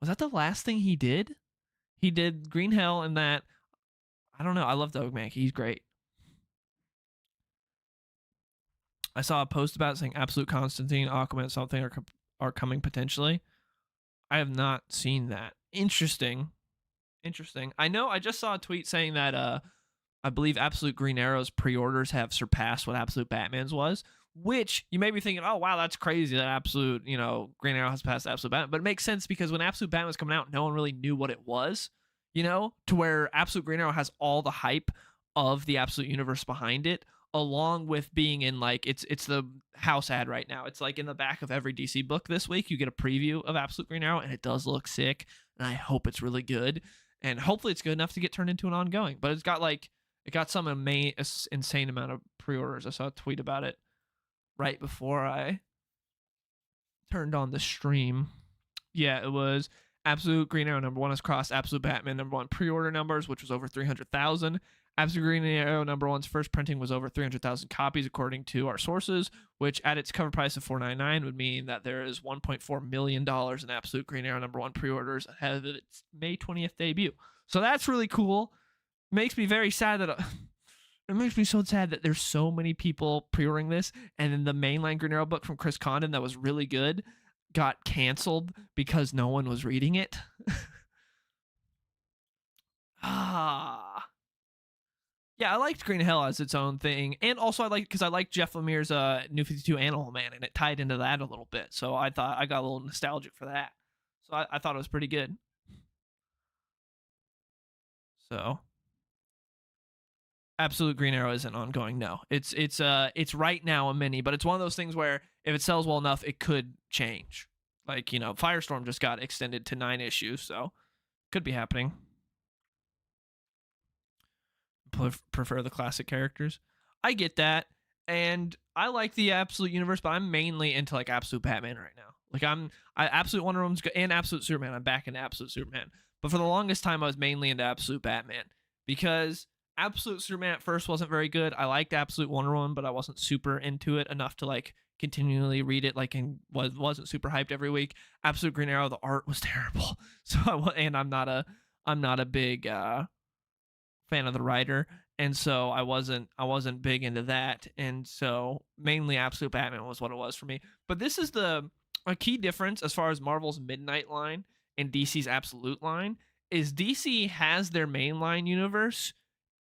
Was that the last thing he did? He did Green Hell and that. I don't know. I love Doug Mankey. He's great. I saw a post about it saying Absolute Constantine, Aquaman, something are coming potentially. I have not seen that. Interesting. I know I just saw a tweet saying that I believe Absolute Green Arrow's pre-orders have surpassed what Absolute Batman's was, which you may be thinking, oh wow, that's crazy that Absolute, Green Arrow has passed Absolute Batman. But it makes sense because when Absolute Batman was coming out, no one really knew what it was, to where Absolute Green Arrow has all the hype of the Absolute universe behind it, along with being in like it's the house ad right now. It's like in the back of every DC book this week, you get a preview of Absolute Green Arrow, and it does look sick, and I hope it's really good. and hopefully it's good enough to get turned into an ongoing. But it got some insane amount of pre-orders. I saw a tweet about it right before I turned on the stream. Yeah, it was Absolute Green Arrow #1 has crossed Absolute Batman #1 pre-order numbers, which was over 300,000. Absolute Green Arrow #1's first printing was over 300,000 copies, according to our sources, which at its cover price of $4.99 would mean that there is $1.4 million in Absolute Green Arrow #1 pre-orders ahead of its May 20th debut. So that's really cool. Makes me very sad that it makes me so sad that there's so many people pre-ordering this, and then the mainline Green Arrow book from Chris Condon that was really good got canceled because no one was reading it. Yeah, I liked Green Hell as its own thing, and also I liked because I liked Jeff Lemire's New 52 Animal Man, and it tied into that a little bit. So I thought I got a little nostalgic for that. So I thought it was pretty good. So Absolute Green Arrow isn't ongoing. No, it's right now a mini, but it's one of those things where if it sells well enough, it could change. Like Firestorm just got extended to 9 issues, so could be happening. Prefer the classic characters. I get that, and I like the Absolute universe, but I'm mainly into like Absolute Batman right now. Like Absolute Wonder Woman's and Absolute Superman. I'm back into Absolute Superman, but for the longest time I was mainly into Absolute Batman because Absolute Superman at first wasn't very good. I liked Absolute Wonder Woman, but I wasn't super into it enough to like continually read it. Like and wasn't super hyped every week. Absolute Green Arrow, the art was terrible. So I'm not a big fan of the writer, and so I wasn't big into that, and so mainly Absolute Batman was what it was for me. But this is a key difference as far as Marvel's Midnight line and DC's Absolute line is DC has their mainline universe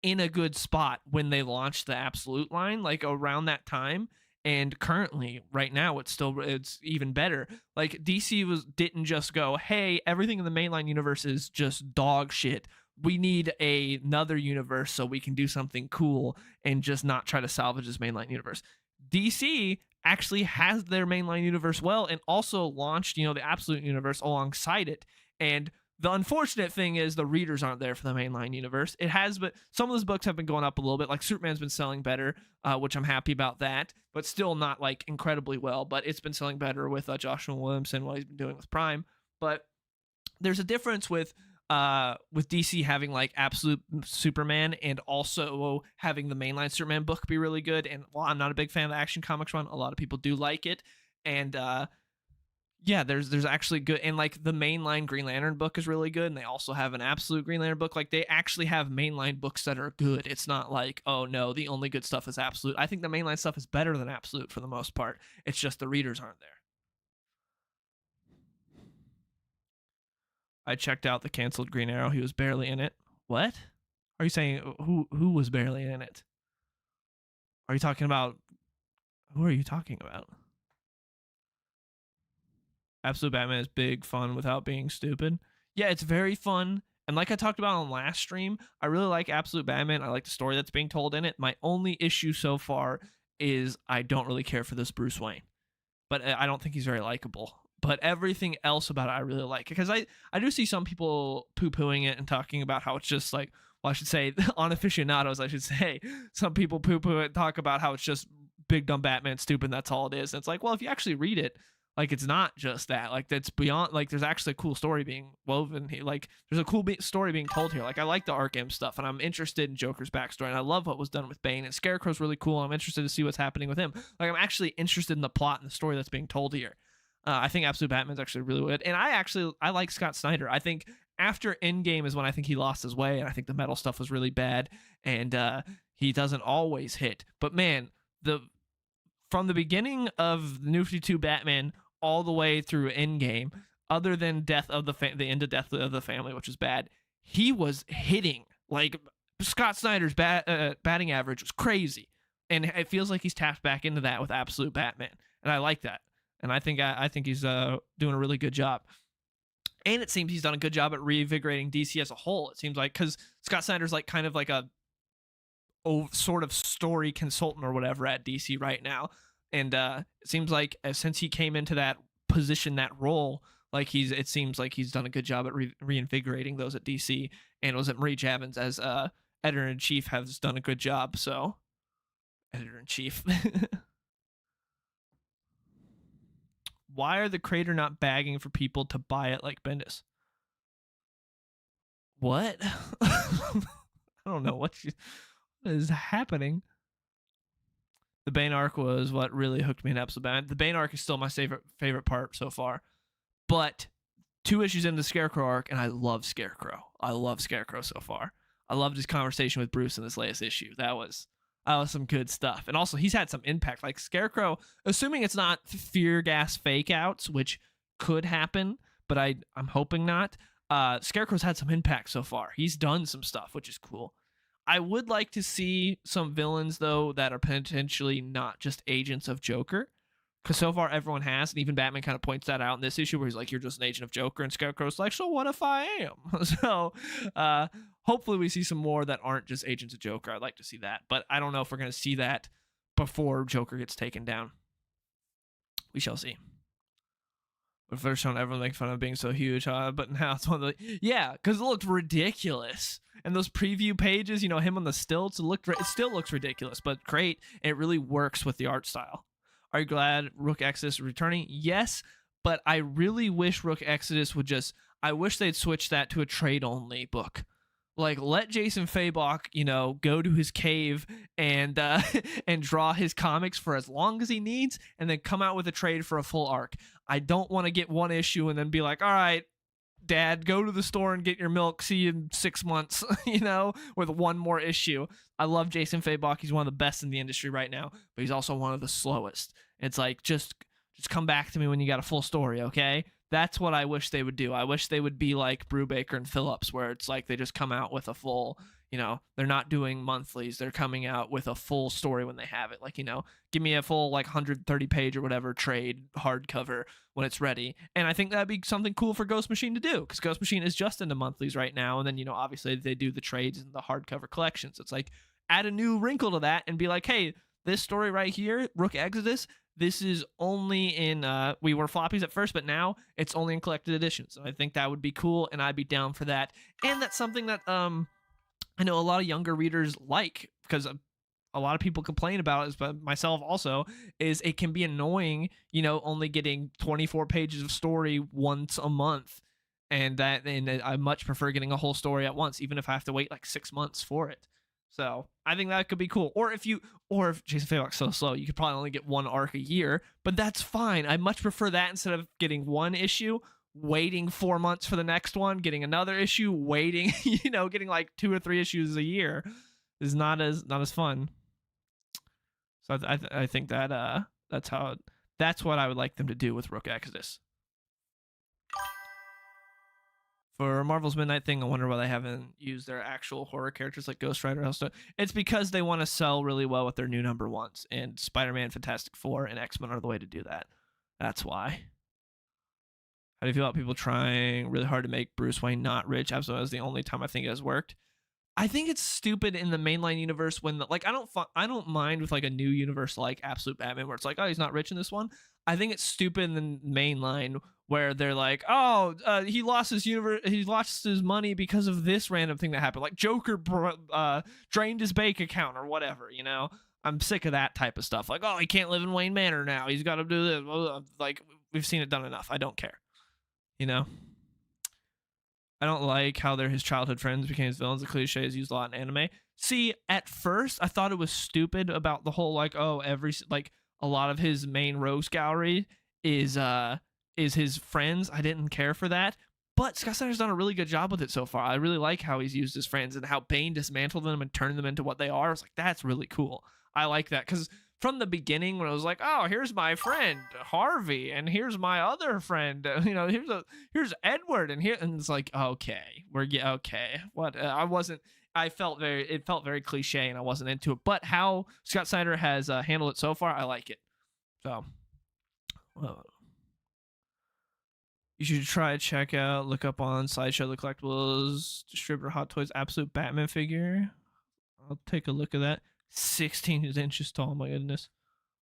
in a good spot when they launched the Absolute line, like around that time. And currently, right now, it's even better. Like DC didn't just go, hey, everything in the mainline universe is just dog shit. We need another universe so we can do something cool and just not try to salvage this mainline universe. DC actually has their mainline universe well and also launched, the Absolute universe alongside it. And the unfortunate thing is the readers aren't there for the mainline universe. It has, but some of those books have been going up a little bit. Like Superman's been selling better, which I'm happy about that, but still not like incredibly well. But it's been selling better with Joshua Williamson, what he's been doing with Prime. But there's a difference with DC having like Absolute Superman and also having the mainline Superman book be really good. And while I'm not a big fan of the Action Comics run, a lot of people do like it. And yeah, there's actually good, and like the mainline Green Lantern book is really good, and they also have an Absolute Green Lantern book. Like they actually have mainline books that are good. It's not like, oh no, the only good stuff is Absolute. I think the mainline stuff is better than Absolute for the most part. It's just the readers aren't there. I checked out the canceled Green Arrow. He was barely in it. What? Are you saying who was barely in it? Are you talking about who are you talking about? Absolute Batman is big fun without being stupid. Yeah, it's very fun. And like I talked about on last stream, I really like Absolute Batman. I like the story that's being told in it. My only issue so far is I don't really care for this Bruce Wayne. But I don't think he's very likable. But everything else about it I really like, because I do see some people poo-pooing it and talking about how it's just like, well, I should say on aficionados, I should say some people poo-poo it and talk about how it's just big dumb Batman stupid, that's all it is. And it's like, well, if you actually read it, like it's not just that. Like that's beyond. Like there's actually a cool story being woven here. Like there's a cool story being told here. Like I like the Arkham stuff, and I'm interested in Joker's backstory, and I love what was done with Bane. And Scarecrow's really cool. And I'm interested to see what's happening with him. Like I'm actually interested in the plot and the story that's being told here. I think Absolute Batman's actually really good, and I like Scott Snyder. I think after Endgame is when I think he lost his way, and I think the metal stuff was really bad, and he doesn't always hit. But man, from the beginning of the New 52 Batman all the way through Endgame, other than the end of Death of the Family, which is bad, he was hitting. Like Scott Snyder's batting average was crazy, and it feels like he's tapped back into that with Absolute Batman, and I like that. And I think he's doing a really good job. And it seems he's done a good job at reinvigorating DC as a whole. It seems like, because Scott Snyder's like kind of like a sort of story consultant or whatever at DC right now. And it seems like since he came into that position, that role, Like it seems like he's done a good job at reinvigorating those at DC, and was it Marie Javins as editor in chief has done a good job. So editor in chief. Why are the creator not bagging for people to buy it like Bendis? What? I don't know what is happening. The Bane arc was what really hooked me in episode. The Bane arc is still my favorite part so far. But 2 issues into the Scarecrow arc, and I love Scarecrow. I love Scarecrow so far. I loved his conversation with Bruce in this latest issue. That was some good stuff. And also, he's had some impact. Like Scarecrow, assuming it's not fear gas fake outs, which could happen, but I'm hoping not. Scarecrow's had some impact so far. He's done some stuff, which is cool. I would like to see some villains, though, that are potentially not just agents of Joker. Because so far everyone has, and even Batman kind of points that out in this issue where he's like, you're just an agent of Joker, and Scarecrow's like, so what if I am? So hopefully we see some more that aren't just agents of Joker. I'd like to see that. But I don't know if we're going to see that before Joker gets taken down. We shall see. But first shown everyone making fun of being so huge, but now it's one of the because it looked ridiculous. And those preview pages, him on the stilts, it still looks ridiculous, but great. And it really works with the art style. Are you glad Rook Exodus is returning? Yes, but I really wish Rook Exodus would I wish they'd switch that to a trade-only book. Like, let Jason Fabok, go to his cave and and draw his comics for as long as he needs, and then come out with a trade for a full arc. I don't want to get 1 issue and then be like, all right, Dad, go to the store and get your milk. See you in 6 months, with 1 more issue. I love Jason Fabok. He's one of the best in the industry right now, but he's also one of the slowest. It's like, just come back to me when you got a full story, okay? That's what I wish they would do. I wish they would be like Brubaker and Phillips, where it's like they just come out with a full, they're not doing monthlies. They're coming out with a full story when they have it. Like, give me a full 130 page or whatever trade hardcover when it's ready. And I think that'd be something cool for Ghost Machine to do, because Ghost Machine is just into monthlies right now. And then, obviously they do the trades and the hardcover collections. It's like, add a new wrinkle to that and be like, hey, this story right here, Rook Exodus, this is only in, we were floppies at first, but now it's only in collected editions. So I think that would be cool, and I'd be down for that. And that's something that I know a lot of younger readers like, because a lot of people complain about it, but myself also, is it can be annoying, only getting 24 pages of story once a month. And I much prefer getting a whole story at once, even if I have to wait 6 months for it. So I think that could be cool. Or if Jason Fabok's so slow, you could probably only get 1 arc a year, but that's fine. I much prefer that instead of getting 1 issue, waiting 4 months for the next one, getting another issue, waiting, getting 2 or 3 issues a year is not as fun. So I think that that's what I would like them to do with Rook Exodus. For Marvel's Midnight thing, I wonder why they haven't used their actual horror characters like Ghost Rider. It's because they want to sell really well with their new number 1s, and Spider-Man, Fantastic Four, and X-Men are the way to do that. That's why. How do you feel about people trying really hard to make Bruce Wayne not rich? Absolutely, that's the only time I think it has worked. I think it's stupid in the mainline universe when I don't mind with a new universe like Absolute Batman where it's like, oh, he's not rich in this one. I think it's stupid in the mainline where they're like, oh, he lost his money because of this random thing that happened, like Joker drained his bank account or whatever. I'm sick of that type of stuff. Like, oh, he can't live in Wayne Manor now. He's got to do this. Like, we've seen it done enough. I don't care. I don't like how they're his childhood friends became his villains. The cliche is used a lot in anime. See, at first, I thought it was stupid about the whole a lot of his main rogues gallery is his friends. I didn't care for that. But Scott Snyder's done a really good job with it so far. I really like how he's used his friends and how Bane dismantled them and turned them into what they are. I was like, that's really cool. I like that, because from the beginning when I was like, oh, here's my friend Harvey, and here's my other friend, here's Edward, and it's like, okay, okay. What? It felt very cliche, and I wasn't into it. But how Scott Snyder has handled it so far, I like it. So, you should check out, look up on Sideshow the collectibles distributor Hot Toys Absolute Batman figure. I'll take a look at that. 16 inches tall. My goodness.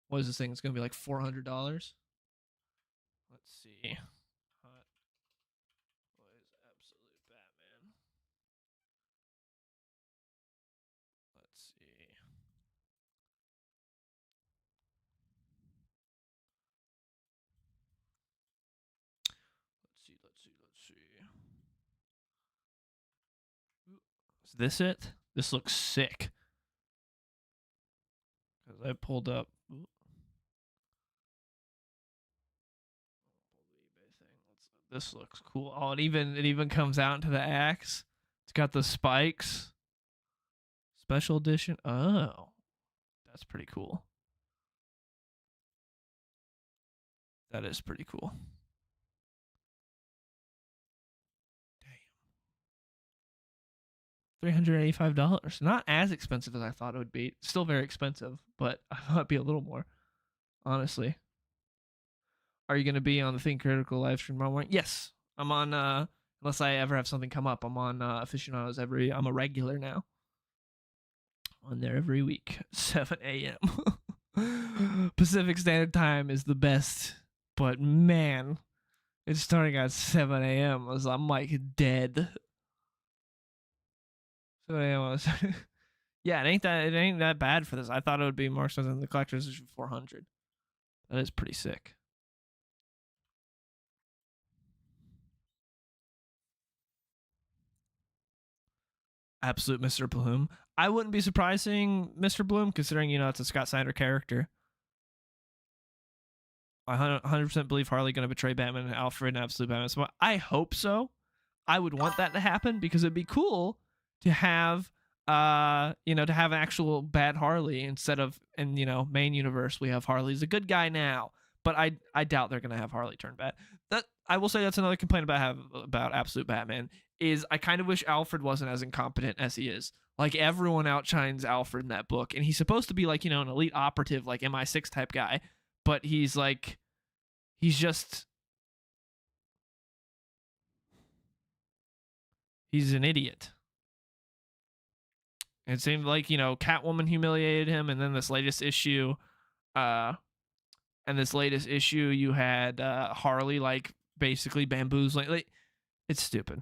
What is this thing? It's gonna be like $400. Let's see. Let's see. Is this it? This looks sick. Because I pulled up. This looks cool. Oh, it even comes out into the axe. It's got the spikes. Special edition. Oh, that's pretty cool. That is pretty cool. Damn. $385. Not as expensive as I thought it would be. Still very expensive, but I thought it'd be a little more, honestly. Are you going to be on the Think Critical live stream tomorrow morning? Yes. I'm on, unless I ever have something come up, I'm on Aficionados I'm a regular now. On there every week, 7 a.m. Pacific Standard Time is the best, but man, it's starting at 7 a.m. I'm like dead. 7 a.m. Yeah, it ain't that bad for this. I thought it would be more expensive than the collector's edition 400. That is pretty sick. Absolute Mr. Bloom. I wouldn't be surprised seeing Mr. Bloom, considering it's a Scott Snyder character. I 100% believe Harley going to betray Batman and Alfred and Absolute Batman. So I hope so. I would want that to happen because it'd be cool to have, to have an actual bad Harley instead of in main universe we have Harley's a good guy now. But I doubt they're gonna have Harley turn bad. That I will say that's another complaint about Absolute Batman is I kind of wish Alfred wasn't as incompetent as he is. Like everyone outshines Alfred in that book, and he's supposed to be like an elite operative, like MI6 type guy, but he's just he's an idiot. It seemed like Catwoman humiliated him, and then this latest issue, you had Harley like basically bamboozling. Like it's stupid.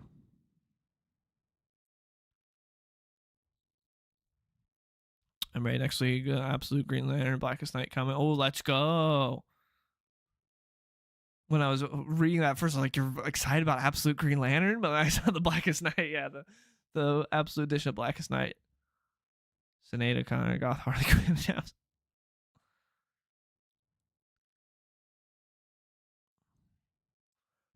I'm ready next week. Absolute Green Lantern, Blackest Night coming. Oh, let's go. When I was reading that first, I was like, you're excited about Absolute Green Lantern? But I saw the Blackest Night. Yeah, the Absolute edition of Blackest Night. Sinead O'Connor, Goth Harley Quinn.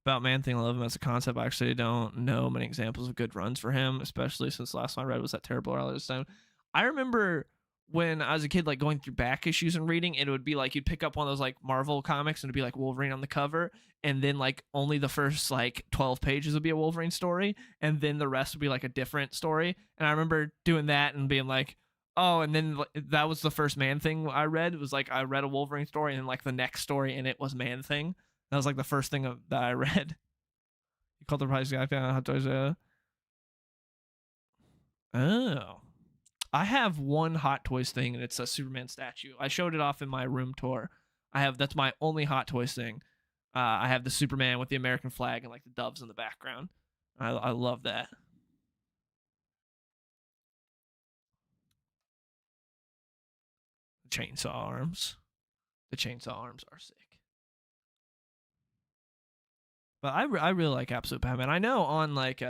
About Man Thing, I love him as a concept. I actually don't know many examples of good runs for him, especially since the last one I read was that terrible Earlier Stone. I remember when I was a kid, like going through back issues and reading, it would be like you'd pick up one of those like Marvel comics and it'd be like Wolverine on the cover, and then like only the first like 12 pages would be a Wolverine story, and then the rest would be like a different story. And I remember doing that and being like, oh, and then that was the first Man Thing I read. It was like I read a Wolverine story and then like the next story in it was Man Thing. That was like the first thing that I read. You called the price guy Hot Toys. Oh. I have one Hot Toys thing, and it's a Superman statue. I showed it off in my room tour. That's my only Hot Toys thing. I have the Superman with the American flag and like the doves in the background. I love that. The chainsaw arms. The chainsaw arms are sick. But I really like Absolute Batman. I know on like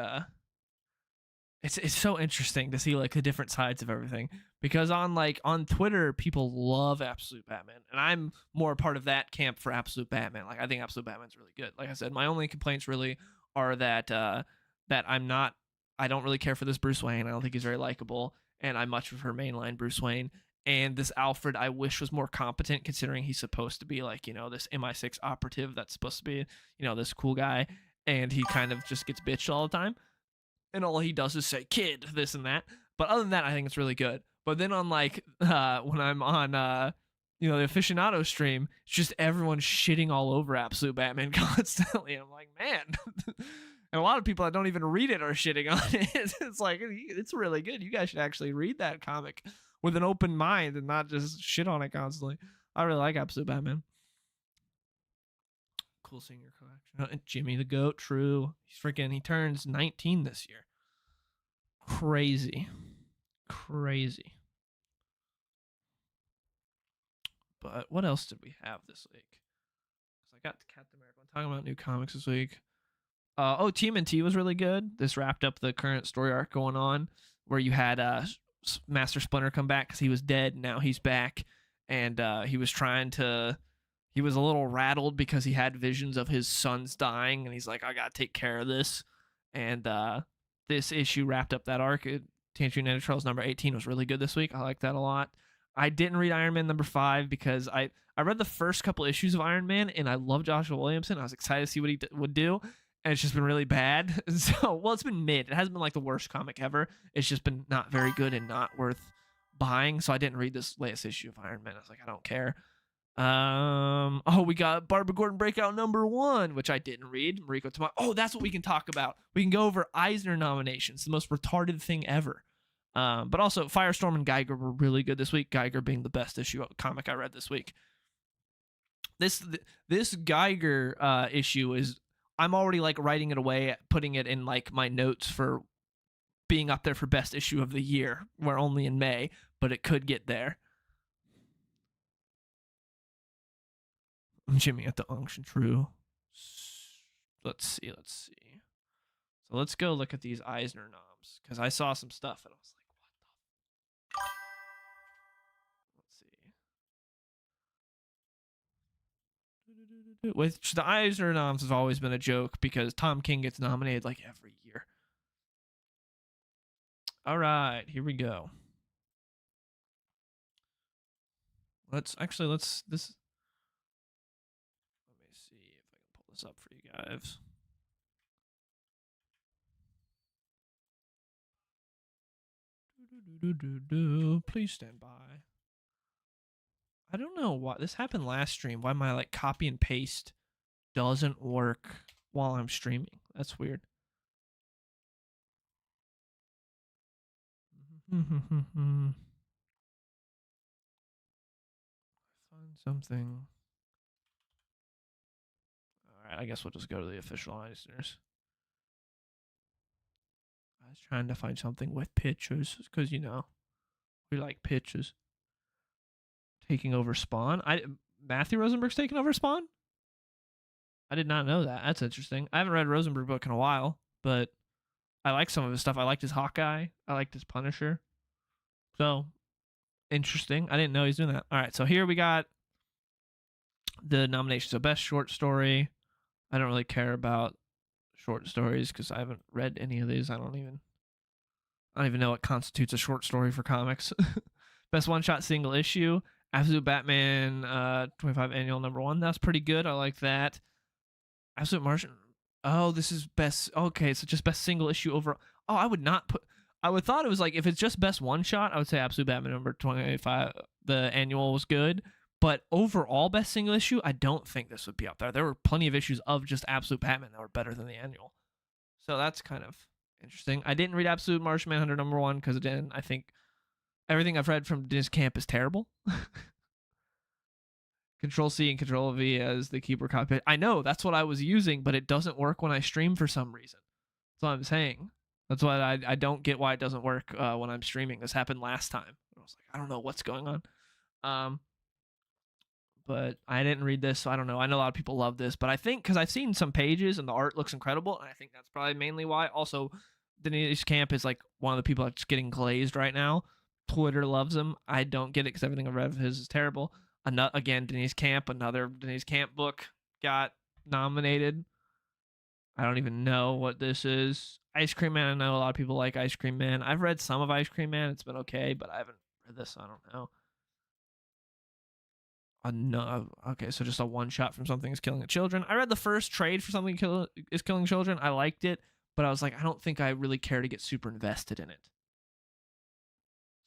it's so interesting to see like the different sides of everything, because on Twitter people love Absolute Batman, and I'm more a part of that camp for Absolute Batman. Like I think Absolute Batman's really good. Like I said, my only complaints really are that I don't really care for this Bruce Wayne. I don't think he's very likable, and I much prefer mainline Bruce Wayne. And this Alfred, I wish was more competent, considering he's supposed to be like this MI6 operative that's supposed to be this cool guy, and he kind of just gets bitched all the time, and all he does is say "kid" this and that. But other than that, I think it's really good. But then on like when I'm on the aficionado stream, it's just everyone shitting all over Absolute Batman constantly. I'm like, man. And a lot of people that don't even read it are shitting on it. It's like, it's really good. You guys should actually read that comic with an open mind and not just shit on it constantly. I really like Absolute Batman. Cool senior collection. Jimmy the Goat, true. He turns 19 this year. Crazy. But what else did we have this week? Because I got Captain America. I'm talking about new comics this week. TMNT was really good. This wrapped up the current story arc going on, where you had Master Splinter come back because he was dead. Now he's back, and he was trying to. He was a little rattled because he had visions of his sons dying, and he's like, "I gotta take care of this." And this issue wrapped up that arc. Teenage Mutant Ninja Turtles number 18 was really good this week. I like that a lot. I didn't read Iron Man number 5 because I read the first couple issues of Iron Man, and I love Joshua Williamson. I was excited to see what he would do, and it's just been really bad. So, well, it's been mid. It hasn't been like the worst comic ever. It's just been not very good and not worth buying. So I didn't read this latest issue of Iron Man. I was like, I don't care. We got Barbara Gordon Breakout number 1, which I didn't read. Mariko Tamaki. Oh, that's what we can talk about. We can go over Eisner nominations, the most retarded thing ever. But also Firestorm and Geiger were really good this week. Geiger being the best issue of comic I read this week. This Geiger issue is, I'm already like writing it away, putting it in like my notes for being up there for best issue of the year. We're only in May, but it could get there. Jimmy at the Unction True. Let's see. So let's go look at these Eisner noms, because I saw some stuff and I was like, what the? Let's see. Which the Eisner noms has always been a joke because Tom King gets nominated like every year. All right, here we go. Let me see if I can pull this up for you guys. Please stand by. I don't know why this happened last stream. Why my like copy and paste doesn't work while I'm streaming. That's weird. Find something. All right, I guess we'll just go to the official Eisners. I was trying to find something with pictures because we like pictures. Taking over Spawn. Matthew Rosenberg's taking over Spawn? I did not know that. That's interesting. I haven't read a Rosenberg book in a while, but I like some of his stuff. I liked his Hawkeye. I liked his Punisher. So, interesting. I didn't know he's doing that. All right, so here we got the nominations. So, best short story. I don't really care about short stories because I haven't read any of these. I don't even know what constitutes a short story for comics. Best one-shot single issue. Absolute Batman 25 Annual number 1. That's pretty good. I like that. Absolute Martian. Oh, this is best. Okay, so just best single issue overall. Oh, I would not put. I would thought it was like if it's just best one shot, I would say Absolute Batman number 25. The annual was good, but overall best single issue, I don't think this would be up there. There were plenty of issues of just Absolute Batman that were better than the annual, so that's kind of interesting. I didn't read Absolute Martian Manhunter number 1 because again, I think everything I've read from Dennis Camp is terrible. Control C and Control V as the keyboard copy. I know that's what I was using, but it doesn't work when I stream for some reason. That's what I'm saying. That's why I don't get why it doesn't work when I'm streaming. This happened last time. I was like, I don't know what's going on. But I didn't read this, so I don't know. I know a lot of people love this, but I think because I've seen some pages and the art looks incredible, and I think that's probably mainly why. Also, Denise Camp is like one of the people that's getting glazed right now. Twitter loves him. I don't get it because everything I've read of his is terrible. Again, Denise Camp, another Denise Camp book got nominated. I don't even know what this is. Ice Cream Man, I know a lot of people like Ice Cream Man. I've read some of Ice Cream Man. It's been okay, but I haven't read this, so I don't know. No, okay, so just a one shot from Something is Killing the Children. I read the first trade for Something is Killing Children. I liked it, but I was like, I don't think I really care to get super invested in it.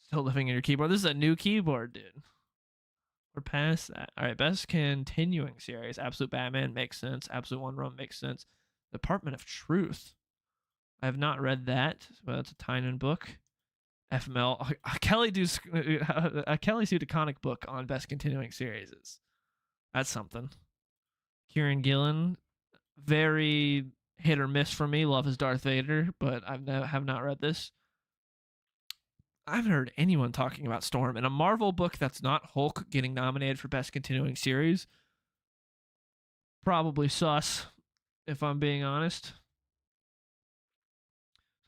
Still living in your keyboard. This is a new keyboard, dude. We're past that. All right, best continuing series. Absolute Batman makes sense. Absolute Wonder Woman makes sense. Department of Truth. I have not read that, but that's a Tynan book. FML. Kelly sued a comic book on best continuing series. That's something. Kieran Gillen. Very hit or miss for me. Love his Darth Vader, but I have not read this. I haven't heard anyone talking about Storm in a Marvel book that's not Hulk getting nominated for best continuing series. Probably sus, if I'm being honest.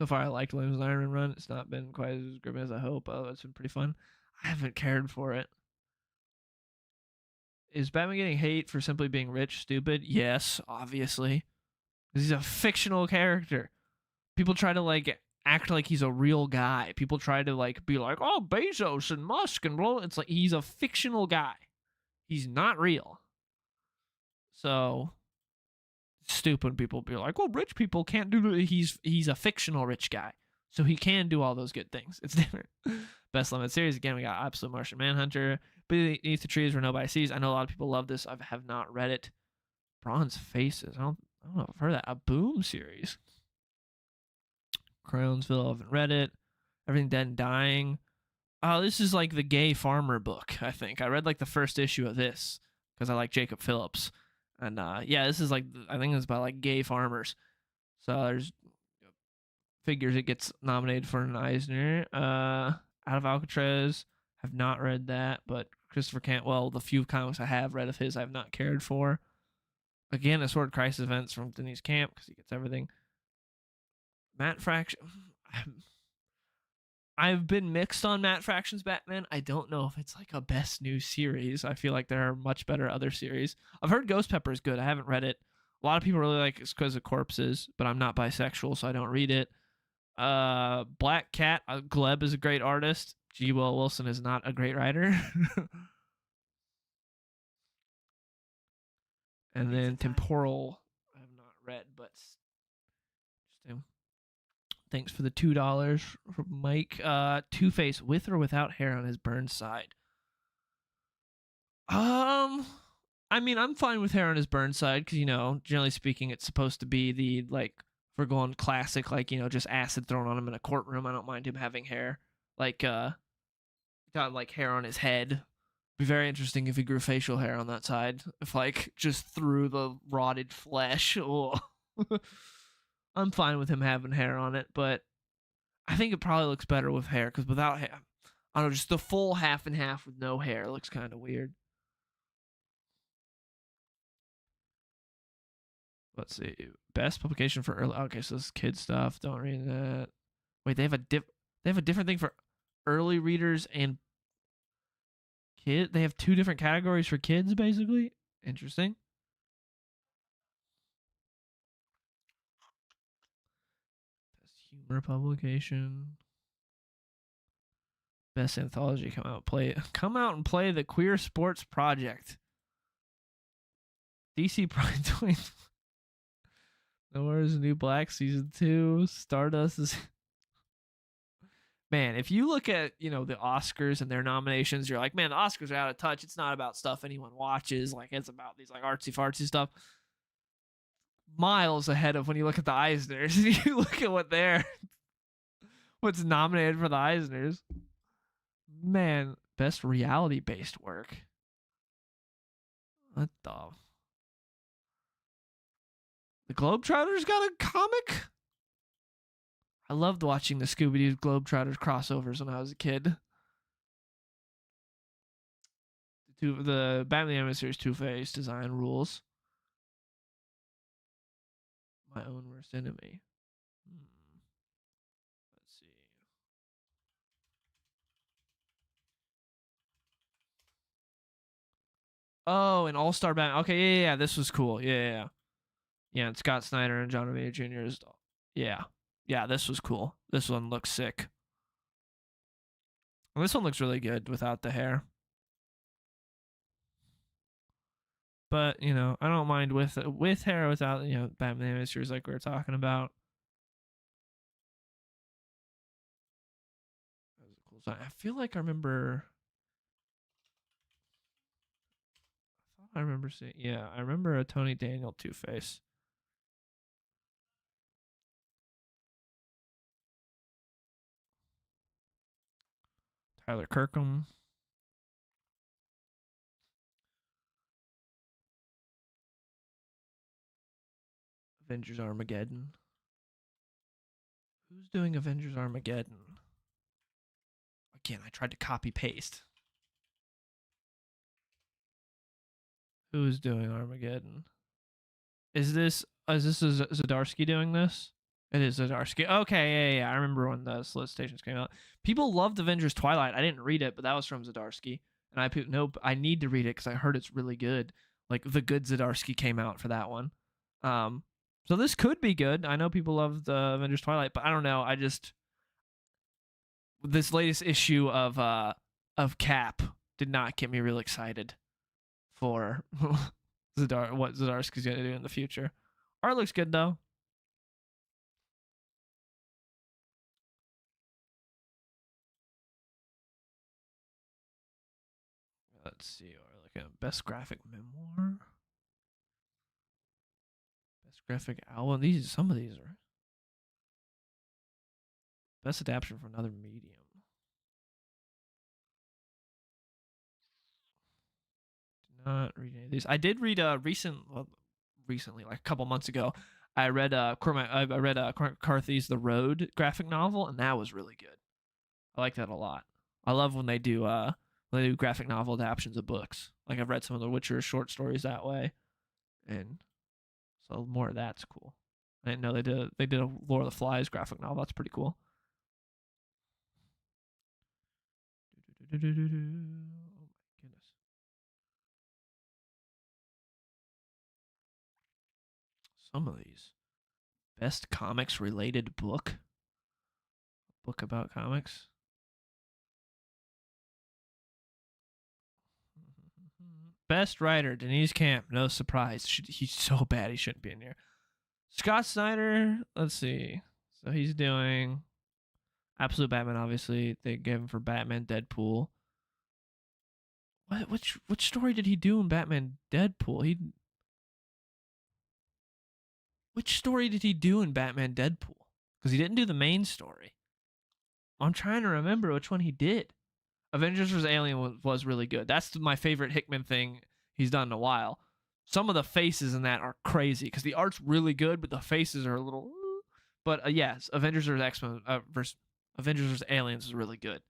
So far, I liked Williams' Iron Man run. It's not been quite as gripping as I hope. It's been pretty fun. I haven't cared for it. Is Batman getting hate for simply being rich stupid? Yes, obviously. He's a fictional character. People try to like act like he's a real guy. People try to like be like, oh, Bezos and Musk and blah. It's like he's a fictional guy. He's not real. So stupid people be like, well, rich people can't do it. He's a fictional rich guy. So he can do all those good things. It's different. Best limited series. Again, we got Absolute Martian Manhunter. Beneath the Trees Where Nobody Sees. I know a lot of people love this. I have not read it. Bronze Faces. I don't know if I've heard that. A Boom series. Crownsville. I haven't read it. Everything Dead and Dying. Oh, this is like the gay farmer book, I think. I read like the first issue of this because I like Jacob Phillips. And yeah, this is like, I think it's about like gay farmers. So there's figures it gets nominated for an Eisner. Out of Alcatraz, have not read that, but Christopher Cantwell, the few comics I have read of his, I've not cared for. Again, a Sword Crisis events from Denise Camp because he gets everything. Matt Fraction. I've been mixed on Matt Fraction's Batman. I don't know if it's like a best new series. I feel like there are much better other series. I've heard Ghost Pepper is good. I haven't read it. A lot of people really like it because of corpses, but I'm not bisexual, so I don't read it. Black Cat. Gleb is a great artist. G. Will Wilson is not a great writer. And then Temporal, I have not read, but interesting. Thanks for the $2 from Mike. Two-Face with or without hair on his burned side. I mean, I'm fine with hair on his burn side because, you know, generally speaking, it's supposed to be the, like, if we're going classic, like, you know, just acid thrown on him in a courtroom. I don't mind him having hair. Like, got, like, hair on his head. Be very interesting if he grew facial hair on that side. If, like, just through the rotted flesh. I'm fine with him having hair on it, but I think it probably looks better with hair because without hair, I don't know, just the full half and half with no hair looks kind of weird. Let's see. Best publication for early. Okay, so this is kid stuff. Don't read that. Wait, they have a different thing for early readers and kid. They have two different categories for kids, basically. Interesting. Best humor publication. Best anthology. Come out and play the Queer Sports Project. DC Pride 20. Noah's New Black season 2. Stardust is. Man, if you look at, you know, the Oscars and their nominations, you're like, man, the Oscars are out of touch. It's not about stuff anyone watches. Like, it's about these like artsy fartsy stuff. Miles ahead of when you look at the Eisners. You look at what's nominated for the Eisners. Man, best reality based work. What the Globetrotters got a comic? I loved watching the Scooby-Doo Globetrotters crossovers when I was a kid. The Batman Animated Series Two-Face design rules. My own worst enemy. Let's see. Oh, an All-Star Batman. Okay, yeah. This was cool. Yeah. Yeah, and Scott Snyder and John Romita Jr. Yeah. Yeah, this was cool. This one looks sick. And this one looks really good without the hair. But, you know, I don't mind with hair, without, you know, Batman Mysteries like we were talking about. That was a cool sign. I feel like I remember. I remember seeing. Yeah, I remember a Tony Daniel Two-Face. Tyler Kirkham. Avengers Armageddon. Who's doing Avengers Armageddon? Again, I tried to copy paste. Who is doing Armageddon? Is this Zdarsky doing this? It is Zdarsky. Okay, yeah. I remember when the solicitations came out. People loved Avengers Twilight. I didn't read it, but that was from Zdarsky. And I need to read it because I heard it's really good. Like the good Zdarsky came out for that one. So this could be good. I know people love the Avengers Twilight, but I don't know. I just this latest issue of Cap did not get me real excited for what Zdarsky's gonna do in the future. Art looks good though. Let's see. We're looking at best graphic memoir, best graphic album. Some of these are best adaptation for another medium. Did not read any of these. I did read recently, like a couple months ago. I read Cormac McCarthy's The Road graphic novel, and that was really good. I like that a lot. I love when they do graphic novel adaptations of books. Like I've read some of the Witcher short stories that way, and so more of that's cool. I didn't know they did a Lord of the Flies graphic novel. That's pretty cool. Oh my goodness. Some of these best comics related book about comics. Best writer Denise Camp. No surprise. He's so bad he shouldn't be in here. Scott Snyder. Let's see. So he's doing Absolute Batman. Obviously, they gave him for Batman Deadpool. Which story did he do in Batman Deadpool? Which story did he do in Batman Deadpool? Because he didn't do the main story. I'm trying to remember which one he did. Avengers vs. Alien was really good. That's my favorite Hickman thing he's done in a while. Some of the faces in that are crazy because the art's really good, but the faces are a little. But yes, Avengers vs. X-Men versus Avengers vs. Aliens is really good.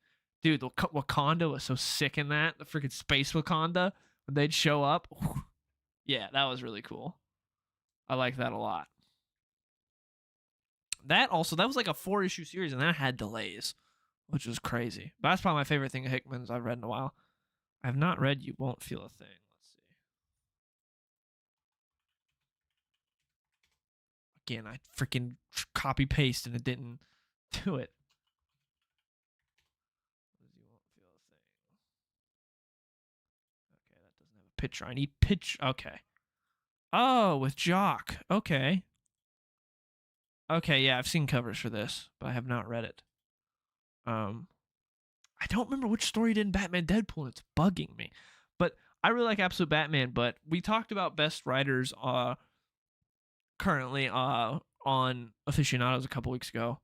Dude, the Wakanda was so sick in that. The freaking space Wakanda when they'd show up. Yeah, that was really cool. I like that a lot. That was like a 4-issue series, and that had delays, which was crazy. But that's probably my favorite thing of Hickman's I've read in a while. I have not read You Won't Feel a Thing. Let's see. Again, I freaking copy paste and it didn't do it. You Won't Feel a Thing. Okay, that doesn't have a picture. I need pitch. Okay. Oh, with Jock. Okay. Okay, yeah, I've seen covers for this, but I have not read it. I don't remember which story he did in Batman Deadpool, and it's bugging me. But I really like Absolute Batman, but we talked about best writers currently on Aficionados a couple weeks ago,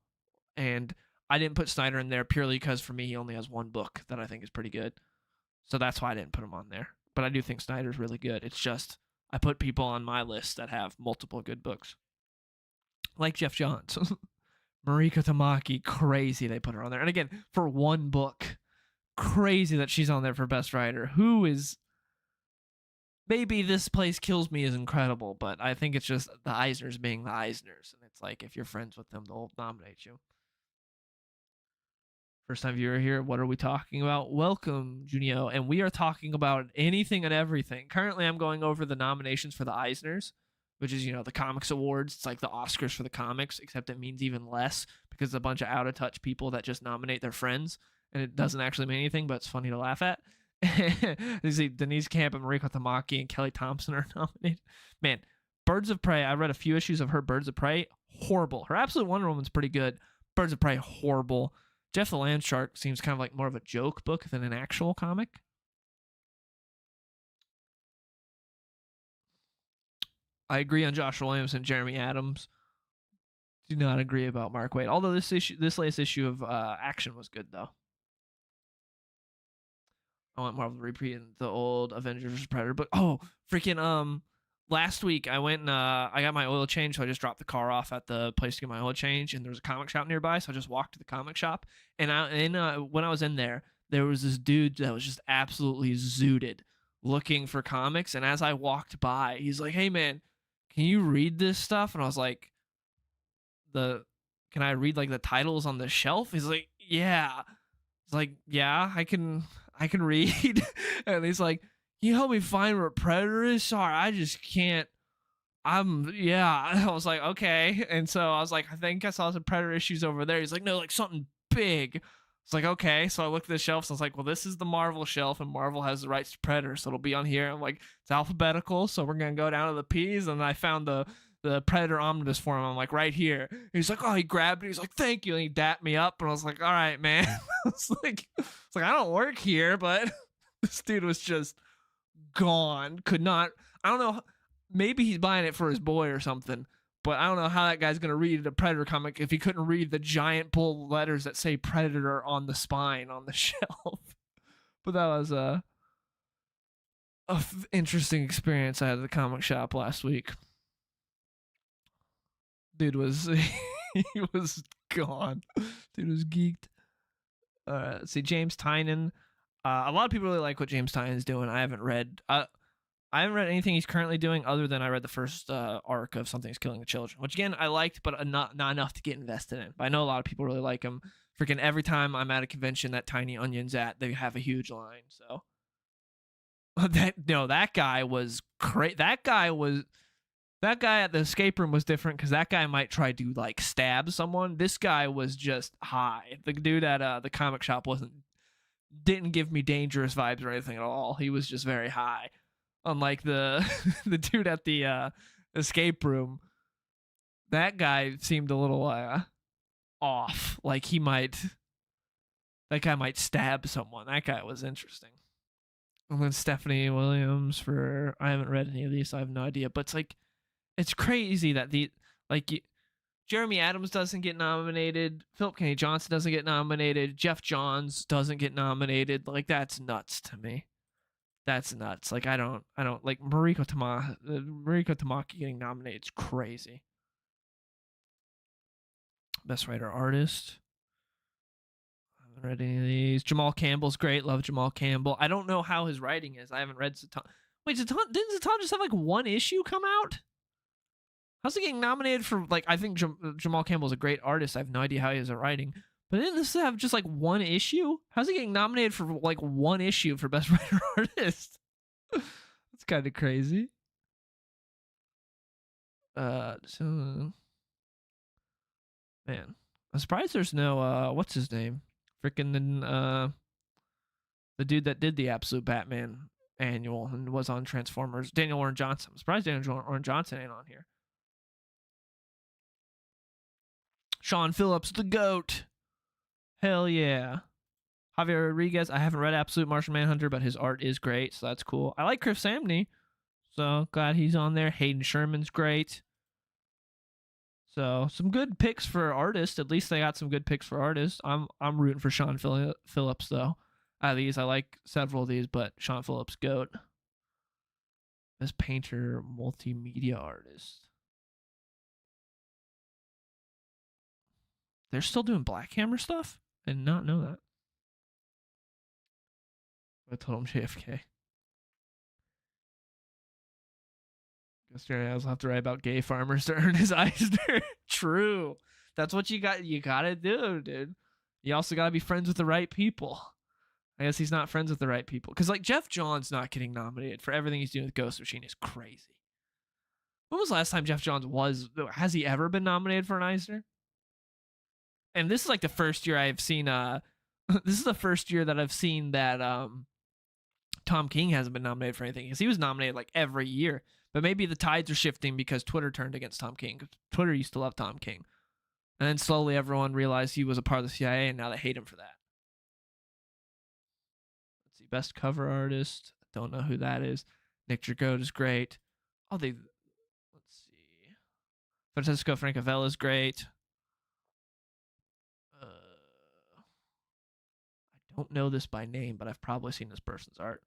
and I didn't put Snyder in there purely because for me he only has one book that I think is pretty good. So that's why I didn't put him on there. But I do think Snyder's really good. It's just I put people on my list that have multiple good books. Like Jeff Johns. Mariko Tamaki, crazy they put her on there. And again, for one book, crazy that she's on there for best writer. Who is maybe This Place Kills Me is incredible, but I think it's just the Eisners being the Eisners. And it's like if you're friends with them, they'll nominate you. First time viewer here, what are we talking about? Welcome, Junio. And we are talking about anything and everything. Currently, I'm going over the nominations for the Eisners, which is, the comics awards. It's like the Oscars for the comics, except it means even less because it's a bunch of out of touch people that just nominate their friends. And it doesn't actually mean anything, but it's funny to laugh at. You see Denise Camp and Mariko Tamaki and Kelly Thompson are nominated. Man, Birds of Prey, I read a few issues of her Birds of Prey. Horrible. Her Absolute Wonder Woman's pretty good. Birds of Prey, horrible. Jeff the Land Shark seems kind of like more of a joke book than an actual comic. I agree on Joshua Williams and Jeremy Adams. Do not agree about Mark Waid. Although this latest issue of Action was good though. I want Marvel to repeat the old Avengers vs. Predator book. Oh, freaking last week I went and I got my oil change, so I just dropped the car off at the place to get my oil change, and there was a comic shop nearby, so I just walked to the comic shop. And when I was in there was this dude that was just absolutely zooted looking for comics. And as I walked by, he's like, "Hey man, can you read this stuff?" And I was like, the can I read like the titles on the shelf? He's like, yeah. It's like, yeah, I can read. And he's like, can you help me find where Predator is? Sorry, I just can't. Yeah. I was like, okay. And so I was like, I think I saw some Predator issues over there. He's like, no, like something big. It's like, okay. So I looked at the shelves. I was like, well, this is the Marvel shelf, and Marvel has the rights to Predator, so it'll be on here. I'm like, it's alphabetical, so we're gonna go down to the P's, and I found the Predator omnibus for him. I'm like, right here. He's like, oh, he grabbed it. He's like, thank you, and he dapped me up, and I was like, all right, man. It's like I don't work here, but this dude was just gone. Could not. I don't know. Maybe he's buying it for his boy or something. But I don't know how that guy's going to read a Predator comic if he couldn't read the giant bold letters that say Predator on the spine on the shelf. But that was interesting experience I had at the comic shop last week. Dude was he was gone. Dude was geeked. Let's see, James Tynan. A lot of people really like what James Tynan's doing. I haven't read anything he's currently doing other than I read the first arc of Something's Killing the Children, which again I liked, but not enough to get invested in. But I know a lot of people really like him. Freaking every time I'm at a convention that Tiny Onion's at, they have a huge line. So that guy was great. That guy at the escape room was different because that guy might try to like stab someone. This guy was just high. The dude at the comic shop didn't give me dangerous vibes or anything at all. He was just very high. Unlike the the dude at the escape room, that guy seemed a little off. Like that guy might stab someone. That guy was interesting. And then Stephanie Williams I haven't read any of these, so I have no idea. But it's crazy that Jeremy Adams doesn't get nominated, Philip K. Johnson doesn't get nominated, Jeff Johns doesn't get nominated. Like, that's nuts to me. That's nuts. Like, I don't like Mariko Tamaki getting nominated. It's crazy. Best writer artist. I haven't read any of these. Jamal Campbell's great. Love Jamal Campbell. I don't know how his writing is. I haven't read Zatan. Wait, didn't Zatan just have like one issue come out? How's he getting nominated for, like, I think Jamal Campbell's a great artist. I have no idea how he is at writing. But didn't this have just like one issue? How's he getting nominated for like one issue for best writer artist? That's kind of crazy. Man, I'm surprised there's no what's his name? Freaking the dude that did the Absolute Batman annual and was on Transformers, Daniel Warren Johnson. I'm surprised Daniel Warren Johnson ain't on here. Sean Phillips, the GOAT. Hell yeah. Javier Rodriguez, I haven't read Absolute Martian Manhunter, but his art is great, so that's cool. I like Chris Samney, so glad he's on there. Hayden Sherman's great. So some good picks for artists. At least they got some good picks for artists. I'm rooting for Sean Phillips though. Out of these, I like several of these, but Sean Phillips, GOAT. Best painter, multimedia artist. They're still doing Black Hammer stuff? I did not know that. I told him JFK. Guess I'll have to write about gay farmers to earn his Eisner. True. That's what you gotta do, dude. You also gotta be friends with the right people. I guess he's not friends with the right people. Because, like, Jeff Johns not getting nominated for everything he's doing with Ghost Machine is crazy. When was the last time Jeff Johns has he ever been nominated for an Eisner? And this is like the first year I've seen this is the first year that I've seen that Tom King hasn't been nominated for anything, because he was nominated like every year. But maybe the tides are shifting because Twitter turned against Tom King. Twitter used to love Tom King. And then slowly everyone realized he was a part of the CIA, and now they hate him for that. Let's see. Best cover artist. Don't know who that is. Nick Dragote is great. Let's see. Francesco Francavilla is great. I don't know this by name, but I've probably seen this person's art.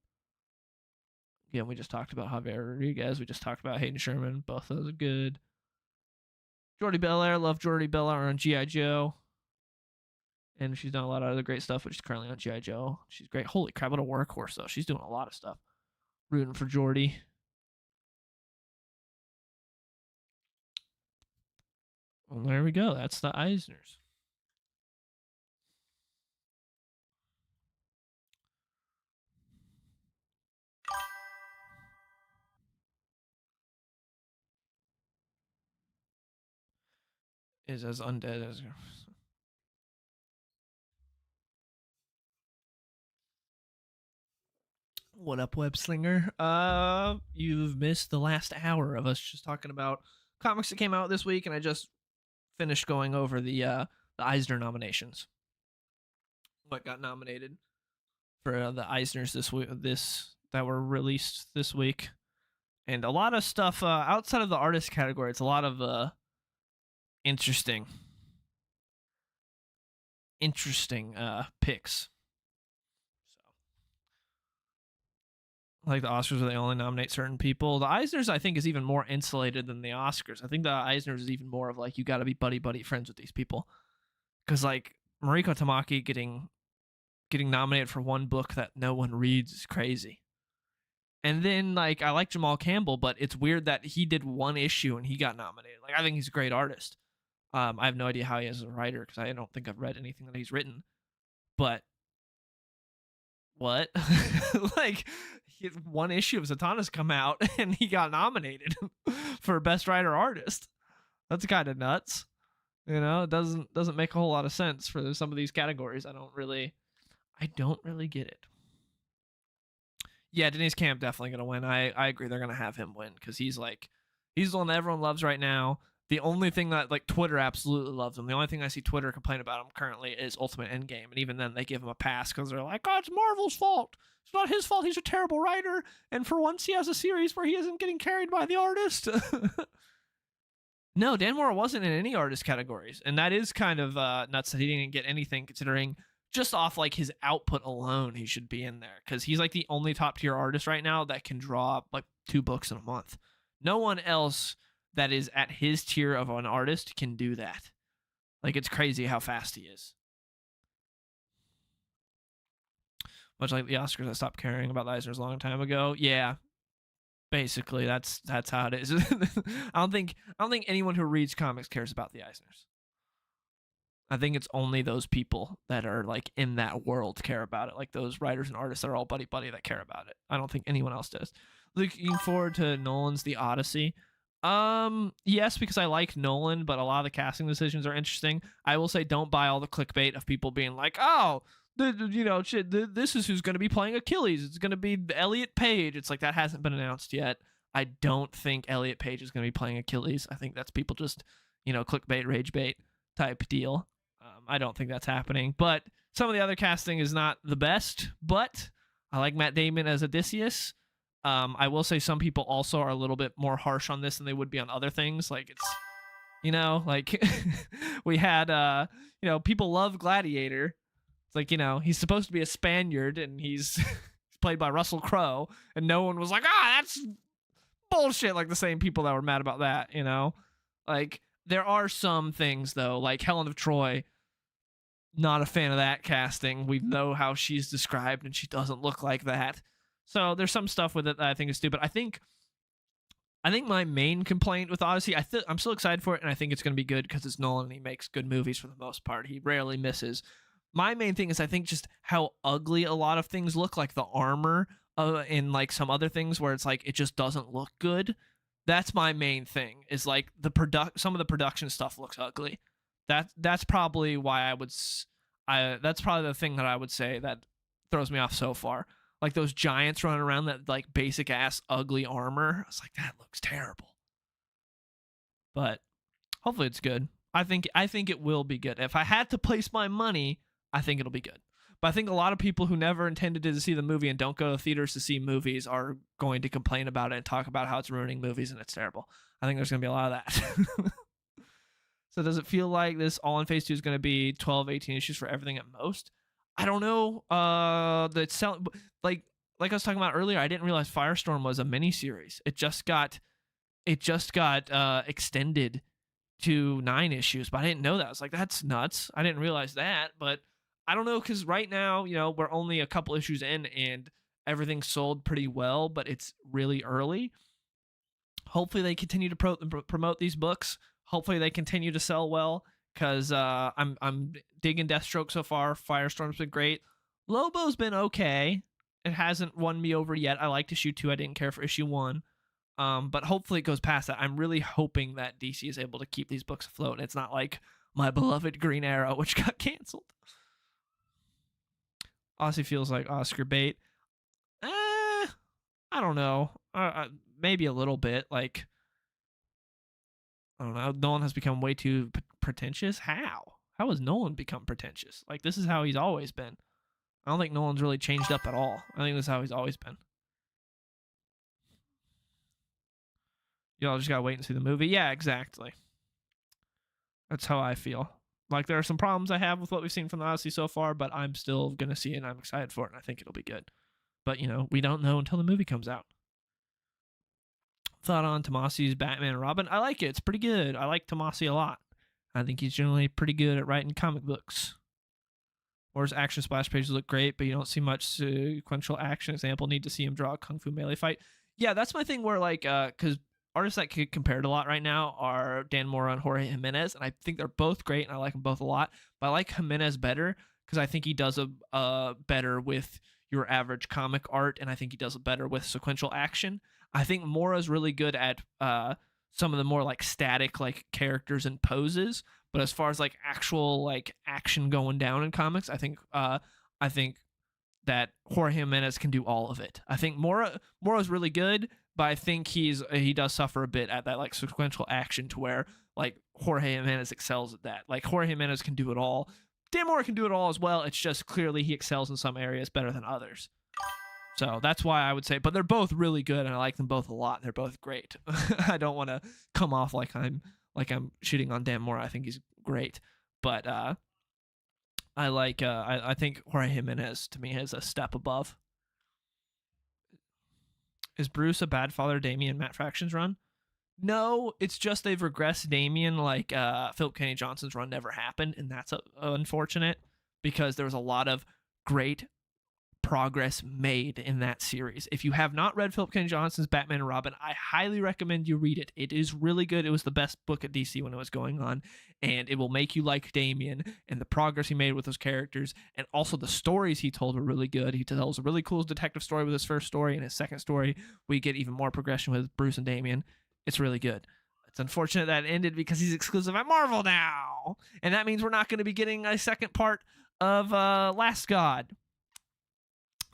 Again, we just talked about Javier Rodriguez. We just talked about Hayden Sherman. Both of those are good. Jordi Belair. Love Jordi Belair on G.I. Joe. And she's done a lot of other great stuff, but she's currently on G.I. Joe. She's great. Holy crap, what a workhorse, though. She's doing a lot of stuff. Rooting for Jordi. Well, there we go. That's the Eisners. Is as undead as. What up, web slinger? You've missed the last hour of us just talking about comics that came out this week, and I just finished going over the Eisner nominations. What got nominated for the Eisners this week? This that were released this week, and a lot of stuff outside of the artist category. It's a lot of interesting, interesting picks. Like the Oscars where they only nominate certain people. The Eisners, I think, is even more insulated than the Oscars. I think the Eisners is even more of like you got to be buddy friends with these people, because like Mariko Tamaki getting nominated for one book that no one reads is crazy. And then like I like Jamal Campbell, but it's weird that he did one issue and he got nominated. Like I think he's a great artist. I have no idea how he is as a writer because I don't think I've read anything that he's written. But what? Like one issue of Zatanna's come out and he got nominated for best writer artist. That's kind of nuts. You know, it doesn't make a whole lot of sense for some of these categories. I don't really get it. Yeah, Denise Camp definitely gonna win. I agree they're gonna have him win because he's the one that everyone loves right now. The only thing that like Twitter absolutely loves him. The only thing I see Twitter complain about him currently is Ultimate Endgame, and even then they give him a pass because they're like, "Oh, it's Marvel's fault. It's not his fault. He's a terrible writer, and for once he has a series where he isn't getting carried by the artist." No, Dan Mora wasn't in any artist categories, and that is kind of nuts that he didn't get anything considering just off like his output alone he should be in there because he's like the only top tier artist right now that can draw like 2 books in a month. No one else that is at his tier of an artist can do that. Like it's crazy how fast he is. Much like the Oscars, I stopped caring about the Eisners a long time ago. Yeah, basically that's how it is. I don't think anyone who reads comics cares about the Eisners. I think it's only those people that are like in that world care about it, like those writers and artists that are all buddy that care about it. I don't think anyone else does. Looking forward to Nolan's The Odyssey. Yes, because I like Nolan, but a lot of the casting decisions are interesting. I will say, don't buy all the clickbait of people being like, "Oh, this is who's going to be playing Achilles. It's going to be Elliot Page." It's like that hasn't been announced yet. I don't think Elliot Page is going to be playing Achilles. I think that's people just, clickbait, rage bait type deal. I don't think that's happening. But some of the other casting is not the best. But I like Matt Damon as Odysseus. I will say some people also are a little bit more harsh on this than they would be on other things. Like it's, like we had, people love Gladiator. It's like, he's supposed to be a Spaniard and he's played by Russell Crowe. And no one was like, that's bullshit. Like the same people that were mad about that, Like there are some things though, like Helen of Troy. Not a fan of that casting. We know how she's described and she doesn't look like that. So there's some stuff with it that I think is stupid. I think my main complaint with Odyssey, I'm still excited for it, and I think it's going to be good because it's Nolan and he makes good movies for the most part. He rarely misses. My main thing is I think just how ugly a lot of things look, like the armor in like some other things where it's like it just doesn't look good. That's my main thing. Is like some of the production stuff looks ugly. That's probably why that's probably the thing that I would say that throws me off so far. Like those giants running around that like basic ass ugly armor. I was like, that looks terrible. But hopefully it's good. I think it will be good. If I had to place my money, I think it'll be good. But I think a lot of people who never intended to see the movie and don't go to theaters to see movies are going to complain about it and talk about how it's ruining movies and it's terrible. I think there's going to be a lot of that. So does it feel like this All in Phase 2 is going to be 12, 18 issues for everything at most? I don't know. Like I was talking about earlier, I didn't realize Firestorm was a miniseries. It just got extended to 9 issues, but I didn't know that. I was like, that's nuts. I didn't realize that, but I don't know, because right now, we're only a couple issues in and everything's sold pretty well, but it's really early. Hopefully they continue to promote these books. Hopefully they continue to sell well, because I'm digging Deathstroke so far. Firestorm's been great. Lobo's been okay. It hasn't won me over yet. I liked issue 2. I didn't care for issue 1. But hopefully it goes past that. I'm really hoping that DC is able to keep these books afloat. It's not like my beloved Green Arrow, which got canceled. Aussie feels like Oscar bait. I don't know. Maybe a little bit. Like, I don't know. Nolan has become way too pretentious. How? How has Nolan become pretentious? Like, this is how he's always been. I don't think Nolan's really changed up at all. I think this is how he's always been. Y'all just gotta wait and see the movie. Yeah, exactly. That's how I feel. Like, there are some problems I have with what we've seen from the Odyssey so far, but I'm still gonna see it and I'm excited for it and I think it'll be good. But, you know, we don't know until the movie comes out. Thought on Tomasi's Batman and Robin. I like it. It's pretty good. I like Tomasi a lot. I think he's generally pretty good at writing comic books. Or his action splash pages look great, but you don't see much sequential action. Example, need to see him draw a kung fu melee fight. Yeah, that's my thing where, like, because artists that get compared a lot right now are Dan Mora and Jorge Jimenez, and I think they're both great, and I like them both a lot. But I like Jimenez better because I think he does a better with your average comic art, and I think he does it better with sequential action. I think Mora's really good at some of the more like static like characters and poses, but as far as like actual like action going down in comics, I think that Jorge Jimenez can do all of it. I think Mora's really good, but I think he does suffer a bit at that like sequential action to where like Jorge Jimenez excels at that. Like Jorge Jimenez can do it all. Dan Mora can do it all as well. It's just clearly he excels in some areas better than others. So that's why I would say, but they're both really good, and I like them both a lot. They're both great. I don't want to come off like I'm shooting on Dan Mora. I think he's great, but I think Jorge Jimenez to me is a step above. Is Bruce a bad father? Damian Matt Fractions run? No, it's just they've regressed Damian. Like Philip Kennedy Johnson's run never happened, and that's unfortunate because there was a lot of great progress made in that series. If you have not read Philip Kennedy Johnson's Batman and Robin, I highly recommend you read it. It is really good. It was the best book at DC when it was going on, and it will make you like Damian and the progress he made with those characters, and also the stories he told were really good. He tells a really cool detective story with his first story, and his second story we get even more progression with Bruce and Damian. It's really good. It's unfortunate that it ended because he's exclusive at Marvel now, and that means we're not going to be getting a second part of Last God.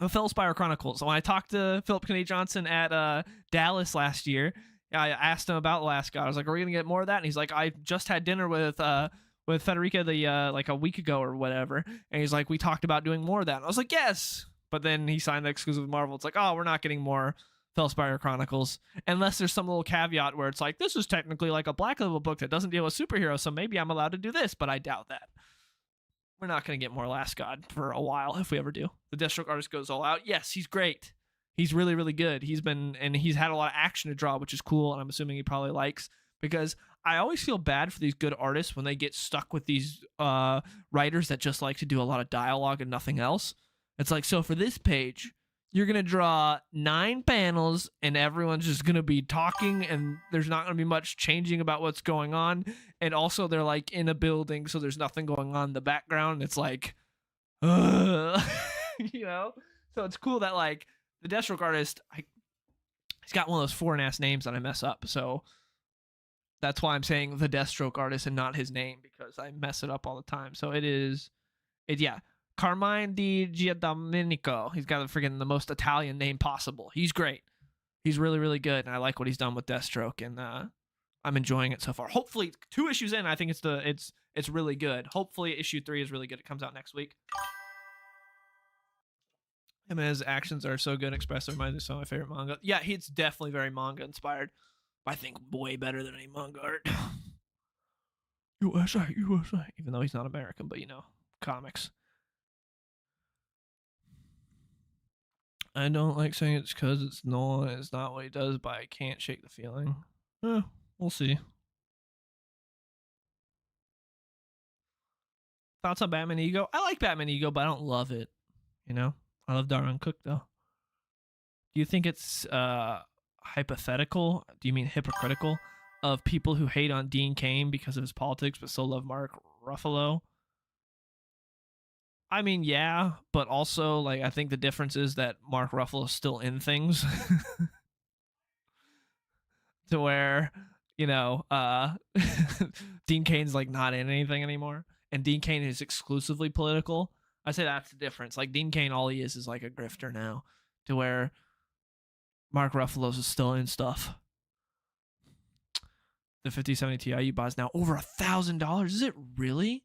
The Fellspire Chronicles. When I talked to Philip Kennedy Johnson at Dallas last year, I asked him about Last God. I was like, "Are we gonna get more of that?" And he's like, "I just had dinner with Federica like a week ago or whatever." And he's like, "We talked about doing more of that." And I was like, "Yes," but then he signed the exclusive with Marvel. It's like, "Oh, we're not getting more Fellspire Chronicles unless there's some little caveat where it's like, this is technically like a Black Label book that doesn't deal with superheroes, so maybe I'm allowed to do this," but I doubt that. We're not going to get more Last God for a while if we ever do. The Deathstroke artist goes all out. Yes, he's great. He's really, really good. He's had a lot of action to draw, which is cool, and I'm assuming he probably likes, because I always feel bad for these good artists when they get stuck with these writers that just like to do a lot of dialogue and nothing else. It's like, so for this page, you're going to draw 9 panels and everyone's just going to be talking and there's not going to be much changing about what's going on. And also they're like in a building, so there's nothing going on in the background. It's like, you know? So it's cool that like the Deathstroke artist, he's got one of those foreign ass names that I mess up. So that's why I'm saying the Deathstroke artist and not his name, because I mess it up all the time. So yeah. Carmine Di Giandomenico. He's got the most Italian name possible. He's great. He's really, really good, and I like what he's done with Deathstroke, and I'm enjoying it so far. Hopefully, 2 issues in, I think it's really good. Hopefully, issue 3 is really good. It comes out next week. Him and his actions are so good. Expressive, reminds me of some of my favorite manga. Yeah, he's definitely very manga inspired. I think way better than any manga art. USA. Even though he's not American, but comics. I don't like saying it's because it's Nolan. It's not what he does, but I can't shake the feeling. We'll see. Thoughts on Batman Ego? I like Batman Ego, but I don't love it. I love Darwin Cook, though. Do you think it's hypothetical? Do you mean hypocritical? of people who hate on Dean Cain because of his politics but still love Mark Ruffalo. I mean, yeah, but also like I think the difference is that Mark Ruffalo is still in things to where, you know, Dean Cain's like not in anything anymore, and Dean Cain is exclusively political. I say that's the difference. Like Dean Cain, all he is like a grifter now, to where Mark Ruffalo's is still in stuff. The 5070 Ti you buy is now over $1,000. Is it really?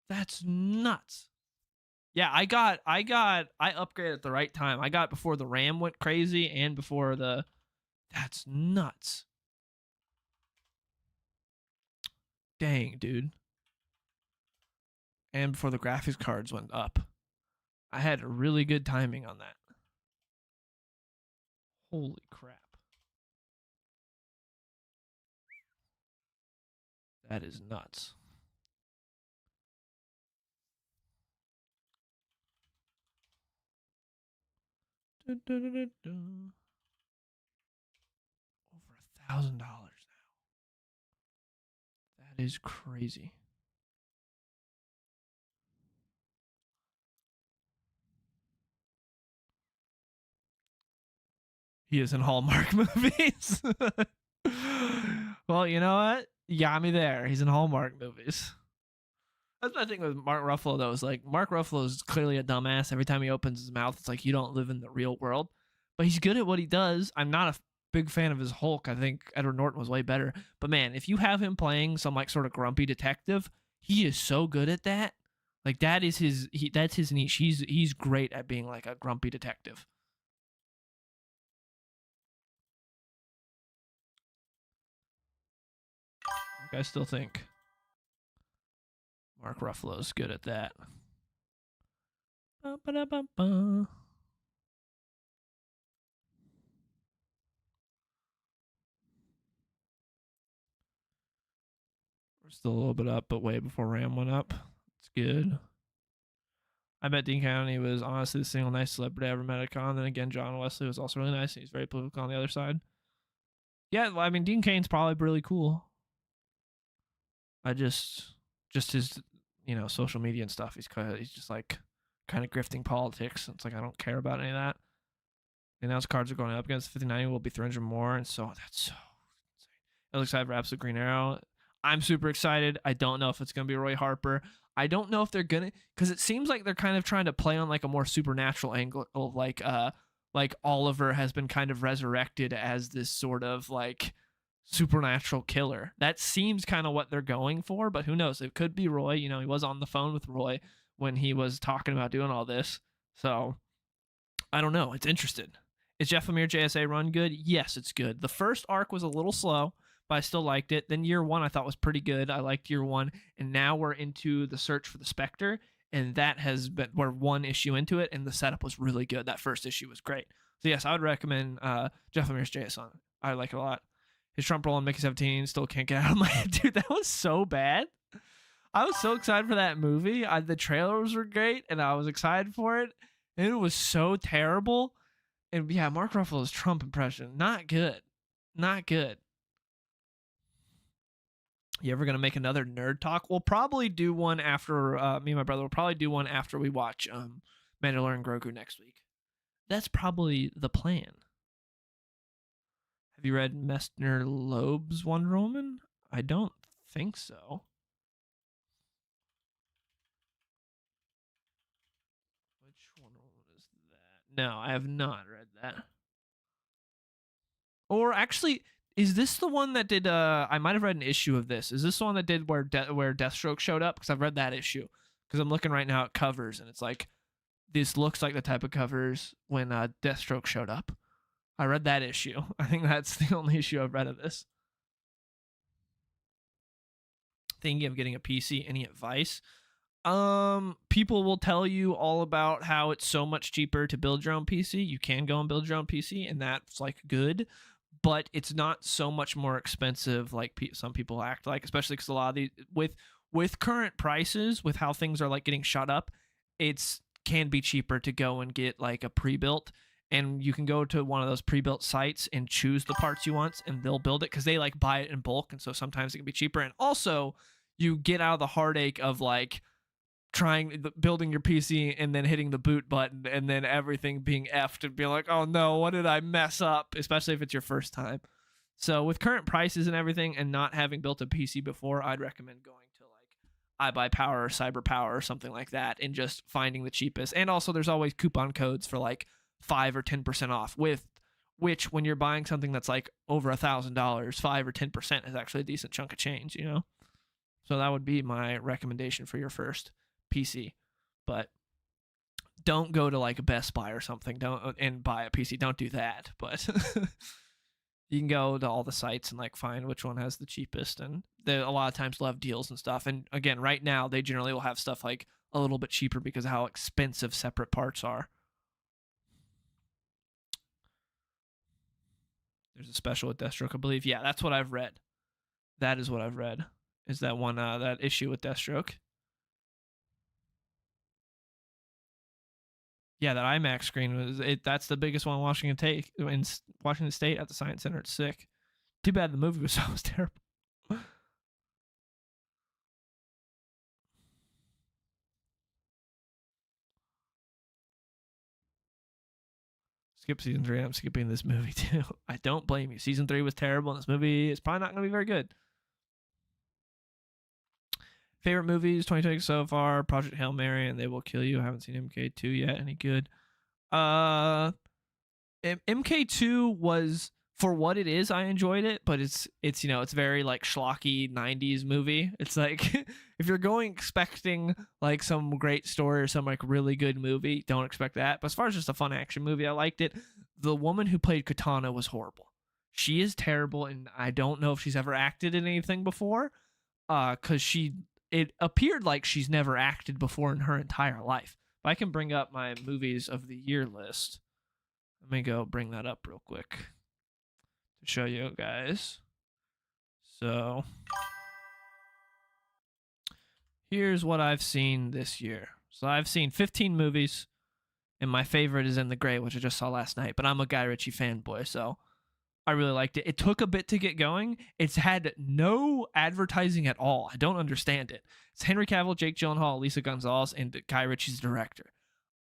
That's nuts. Yeah, I upgraded at the right time. I got before the RAM went crazy and before the. That's nuts. Dang, dude. And before the graphics cards went up. I had really good timing on that. Holy crap. That is nuts. Over $1,000 now. That is crazy. He is in Hallmark movies. Well, you know what? You got me there. He's in Hallmark movies. That's my thing with Mark Ruffalo, though. Is like Mark Ruffalo is clearly a dumbass. Every time he opens his mouth, it's like you don't live in the real world. But he's good at what he does. I'm not a big fan of his Hulk. I think Edward Norton was way better. But man, if you have him playing some like sort of grumpy detective, he is so good at that. Like that is that's his niche. He's great at being like a grumpy detective. Like, I still think Mark Ruffalo's good at that. Ba-ba-da-ba-ba. We're still a little bit up, but way before RAM went up. It's good. I bet Dean County was honestly the single nice celebrity I ever met at con. Then again, John Wesley was also really nice. And he's very political on the other side. Yeah, well, I mean, Dean Cain's probably really cool. I just his, social media and stuff. He's just like kind of grifting politics. It's like I don't care about any of that. The announced cards are going up against 5090 will be 300 more, and so that's so insane. I was excited for Absolute Green Arrow. I'm super excited. I don't know if it's going to be Roy Harper. I don't know if they're gonna, because it seems like they're kind of trying to play on like a more supernatural angle of like Oliver has been kind of resurrected as this sort of like supernatural killer. That seems kind of what they're going for, but who knows? It could be Roy. He was on the phone with Roy when he was talking about doing all this. So I don't know. It's interesting. Is Jeff Lemire JSA run good? Yes, it's good. The first arc was a little slow, but I still liked it. Then year one I thought was pretty good. I liked year one, and now we're into the search for the Spectre, and that has been we're one issue into it, and the setup was really good. That first issue was great. So yes, I would recommend Jeff Lemire's JSA. I like it a lot. His Trump roll on Mickey 17 still can't get out of my head, dude. That was so bad. I was so excited for that movie. The trailers were great, and I was excited for it, and it was so terrible. And yeah, Mark Ruffalo's Trump impression, not good. Not good. You ever gonna make another nerd talk? We'll probably do one after me and my brother will probably do one after we watch Mandalorian Grogu next week. That's probably the plan. Have you read Messner Loeb's Wonder Woman? I don't think so. Which one is that? No, I have not read that. Or actually, is this the one that did? I might have read an issue of this. Is this the one that did where Deathstroke showed up? Because I've read that issue. Because I'm looking right now at covers, and it's like this looks like the type of covers when Deathstroke showed up. I read that issue. I think that's the only issue I've read of this. Thinking of getting a PC. Any advice? People will tell you all about how it's so much cheaper to build your own PC. You can go and build your own PC, and that's like good, but it's not so much more expensive like some people act like, especially because a lot of these with current prices, with how things are like getting shot up, it's can be cheaper to go and get like a pre-built. and you can go to one of those pre-built sites and choose the parts you want, and they'll build it because they like buy it in bulk, and so sometimes it can be cheaper. And also, you get out of the heartache of like building your PC and then hitting the boot button and then everything being effed and being like, oh no, what did I mess up? Especially if it's your first time. So with current prices and everything, and not having built a PC before, I'd recommend going to like iBuyPower or CyberPower or something like that, and just finding the cheapest. And also, there's always coupon codes for like 5 or 10% off, with which, when you're buying something that's like over $1,000, 5 or 10% is actually a decent chunk of change, you know? So that would be my recommendation for your first PC. But don't go to like a Best Buy or something and buy a PC. Don't do that. But you can go to all the sites and like find which one has the cheapest, and a lot of times they'll have deals and stuff. And again, right now they generally will have stuff like a little bit cheaper because of how expensive separate parts are. There's a special with Deathstroke, I believe. Yeah, that's what I've read. That is what I've read. Is that one that issue with Deathstroke? Yeah, that IMAX screen was it. That's the biggest one in Washington State at the Science Center. It's sick. Too bad the movie was so terrible. Skip season 3. I'm skipping this movie too. I don't blame you. Season 3 was terrible, and this movie is probably not going to be very good. Favorite movies 2020 so far: Project Hail Mary and They Will Kill You. I haven't seen MK2 yet. Any good? MK2 was, for what it is, I enjoyed it, but it's it's very like schlocky 90s movie. It's like if you're going expecting like some great story or some like really good movie, don't expect that. But as far as just a fun action movie, I liked it. The woman who played Katana was horrible. She is terrible, and I don't know if she's ever acted in anything before. Cause it appeared like she's never acted before in her entire life. If I can bring up my movies of the year list. Let me go bring that up real quick to show you guys. So here's what I've seen this year. So I've seen 15 movies, and my favorite is In the Gray, which I just saw last night. But I'm a Guy Ritchie fanboy, so I really liked it. It took a bit to get going. It's had no advertising at all. I don't understand it. It's Henry Cavill, Jake Gyllenhaal, Lisa Gonzalez, and Guy Ritchie's director.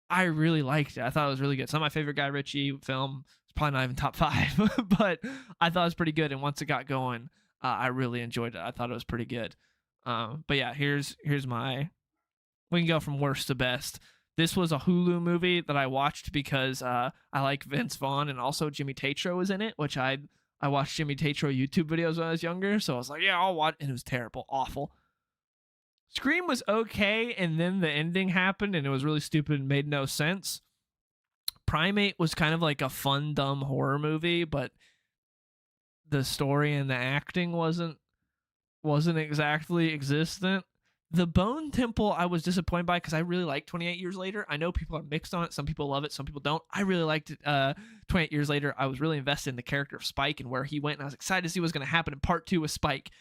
I really liked it. I thought it was really good. It's not my favorite Guy Ritchie film. It's probably not even top 5, but I thought it was pretty good. And once it got going, I really enjoyed it. I thought it was pretty good. But yeah, here's my. We can go from worst to best. This was a Hulu movie that I watched because I like Vince Vaughn, and also Jimmy Tatro was in it, which I watched Jimmy Tatro YouTube videos when I was younger. So I was like, yeah, I'll watch. And it was terrible, awful. Scream was okay, and then the ending happened, and it was really stupid and made no sense. Primate was kind of like a fun, dumb horror movie, but the story and the acting wasn't exactly existent. The Bone Temple I was disappointed by because I really liked 28 Years Later. I know people are mixed on it. Some people love it, some people don't. I really liked it. 28 Years Later, I was really invested in the character of Spike and where he went, and I was excited to see what was going to happen in part 2 with Spike.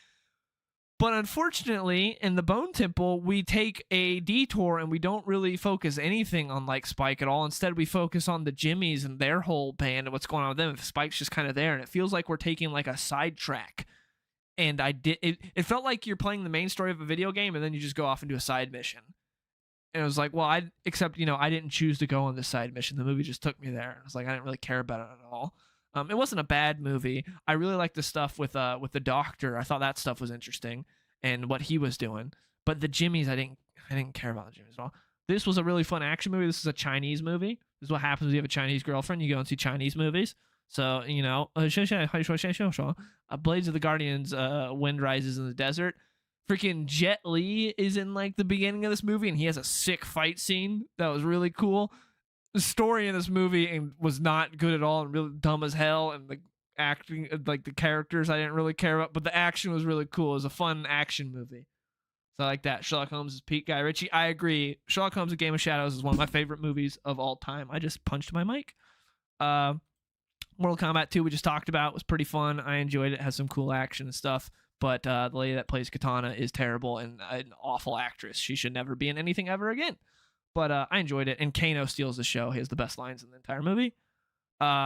But unfortunately, in the Bone Temple, we take a detour and we don't really focus anything on like Spike at all. Instead, we focus on the Jimmies and their whole band and what's going on with them. Spike's just kind of there, and it feels like we're taking like a sidetrack. And it felt like you're playing the main story of a video game, and then you just go off and do a side mission. And it was like, well, I didn't choose to go on this side mission. The movie just took me there. And I was like, I didn't really care about it at all. It wasn't a bad movie. I really liked the stuff with the doctor. I thought that stuff was interesting and what he was doing. But the Jimmies, I didn't care about the Jimmies at all. This was a really fun action movie. This is a Chinese movie. This is what happens when you have a Chinese girlfriend. You go and see Chinese movies. So, Blades of the Guardians, Wind Rises in the Desert. Freaking Jet Li is in like the beginning of this movie, and he has a sick fight scene that was really cool. The story in this movie was not good at all and really dumb as hell, and the acting, like the characters, I didn't really care about, but the action was really cool. It was a fun action movie. So I like that. Sherlock Holmes is peak Guy Ritchie. I agree. Sherlock Holmes: A Game of Shadows is one of my favorite movies of all time. I just punched my mic. Mortal Kombat 2 we just talked about was pretty fun. I enjoyed it. It has some cool action and stuff. But the lady that plays Katana is terrible and an awful actress. She should never be in anything ever again. But I enjoyed it. And Kano steals the show. He has the best lines in the entire movie.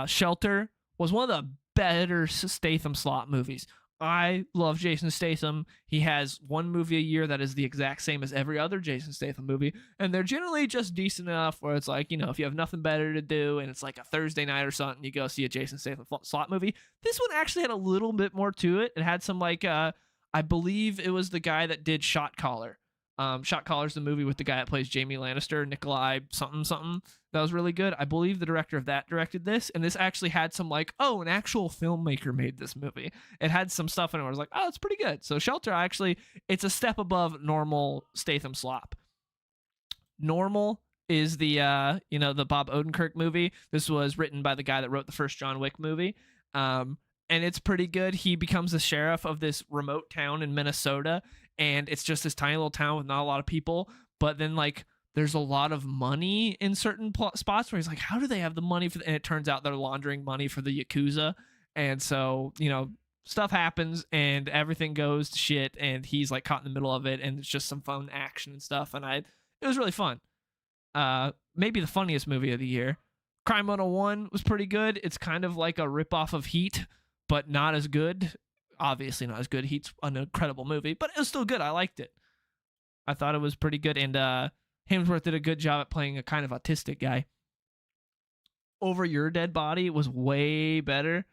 Shelter was one of the better Statham slot movies. I love Jason Statham. He has one movie a year that is the exact same as every other Jason Statham movie, and they're generally just decent enough where it's like, if you have nothing better to do and it's like a Thursday night or something, you go see a Jason Statham slot movie. This one actually had a little bit more to it. It had some like I believe it was the guy that did Shot Caller. Shot Caller's the movie with the guy that plays Jamie Lannister, Nikolai something something. That was really good. I believe the director of that directed this, and this actually had some like, oh, an actual filmmaker made this movie. It had some stuff in it where I was like, oh, it's pretty good. So Shelter, actually, it's a step above normal Statham slop. Normal is the the Bob Odenkirk movie. This was written by the guy that wrote the first John Wick movie. And it's pretty good. He becomes the sheriff of this remote town in Minnesota, and it's just this tiny little town with not a lot of people. But then like there's a lot of money in certain spots where he's like, how do they have the money for? And it turns out they're laundering money for the Yakuza, and so stuff happens and everything goes to shit, and he's like caught in the middle of it, and it's just some fun action and stuff. And it was really fun. Maybe the funniest movie of the year. Crime 101 was pretty good. It's kind of like a ripoff of Heat, but not as good. Obviously not as good. Heat's an incredible movie, but it was still good. I liked it. I thought it was pretty good, and Hemsworth did a good job at playing a kind of autistic guy. Over Your Dead Body was way better.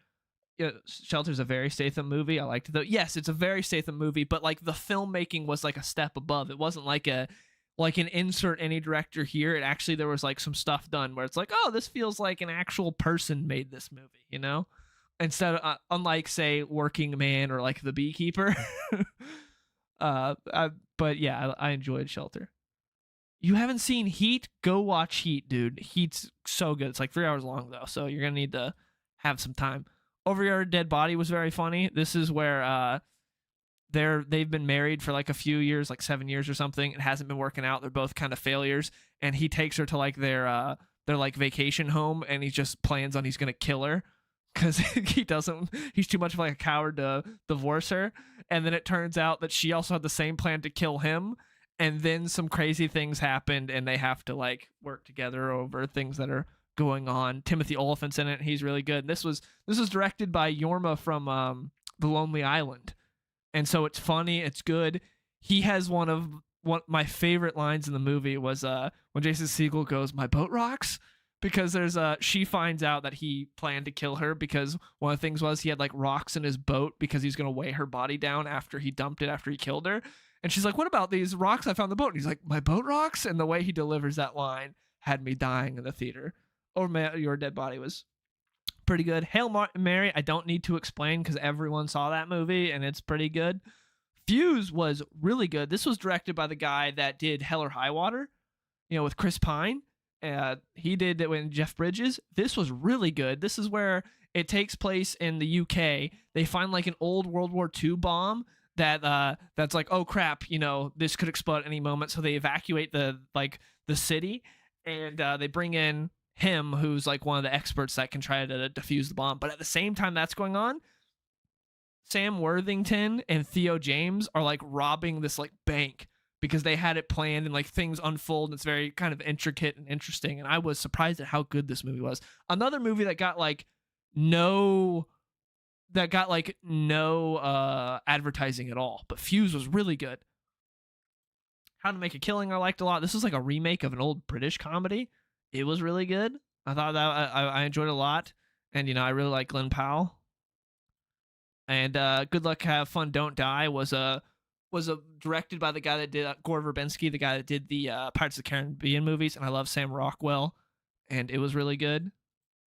Shelter's a very Statham movie. I liked it though. Yes, it's a very Statham movie, but like the filmmaking was like a step above. It wasn't like an insert any director here. It actually, there was like some stuff done where it's like, oh, this feels like an actual person made this movie, instead of unlike say Working Man or like The Beekeeper. But yeah, I enjoyed Shelter. You haven't seen Heat? Go watch Heat, dude. Heat's so good. It's like 3 hours long though, so you're gonna need to have some time. Over Your Dead Body was very funny. This is where they've been married for like a few years, like 7 years or something. It hasn't been working out. They're both kind of failures, and he takes her to like their like vacation home, and he just plans on he's gonna kill her because he's too much of like a coward to divorce her. And then it turns out that she also had the same plan to kill him, and then some crazy things happened, and they have to like work together over things that are going on. Timothy Olyphant's in it. He's really good. This was directed by Yorma from The Lonely Island, and so it's funny, it's good. He has one of my favorite lines in the movie was when Jason Segel goes, "My boat rocks," because she finds out that he planned to kill her because one of the things was he had like rocks in his boat because he's gonna weigh her body down after he dumped it after he killed her. And she's like, "What about these rocks I found in the boat?" And he's like, "My boat rocks." And the way he delivers that line had me dying in the theater. Over Your Dead Body was pretty good. Hail Mary, I don't need to explain because everyone saw that movie and it's pretty good. Fuse was really good. This was directed by the guy that did Hell or High Water, with Chris Pine. He did it with Jeff Bridges. This was really good. This is where it takes place in the UK. They find like an old World War II bomb that's like, oh crap, this could explode at any moment. So they evacuate the city, and they bring in him, who's like one of the experts that can try to defuse the bomb. But at the same time that's going on, Sam Worthington and Theo James are like robbing this like bank because they had it planned, and like things unfold, and it's very kind of intricate and interesting. And I was surprised at how good this movie was. Another movie that got no advertising at all, but Fuse was really good. How to Make a Killing I liked a lot. This was like a remake of an old British comedy. It was really good. I thought that I enjoyed it a lot, and I really like Glenn Powell. And Good Luck, Have Fun, Don't Die was directed by the guy that did Gore Verbinski, the guy that did the Pirates of the Caribbean movies, and I love Sam Rockwell, and it was really good.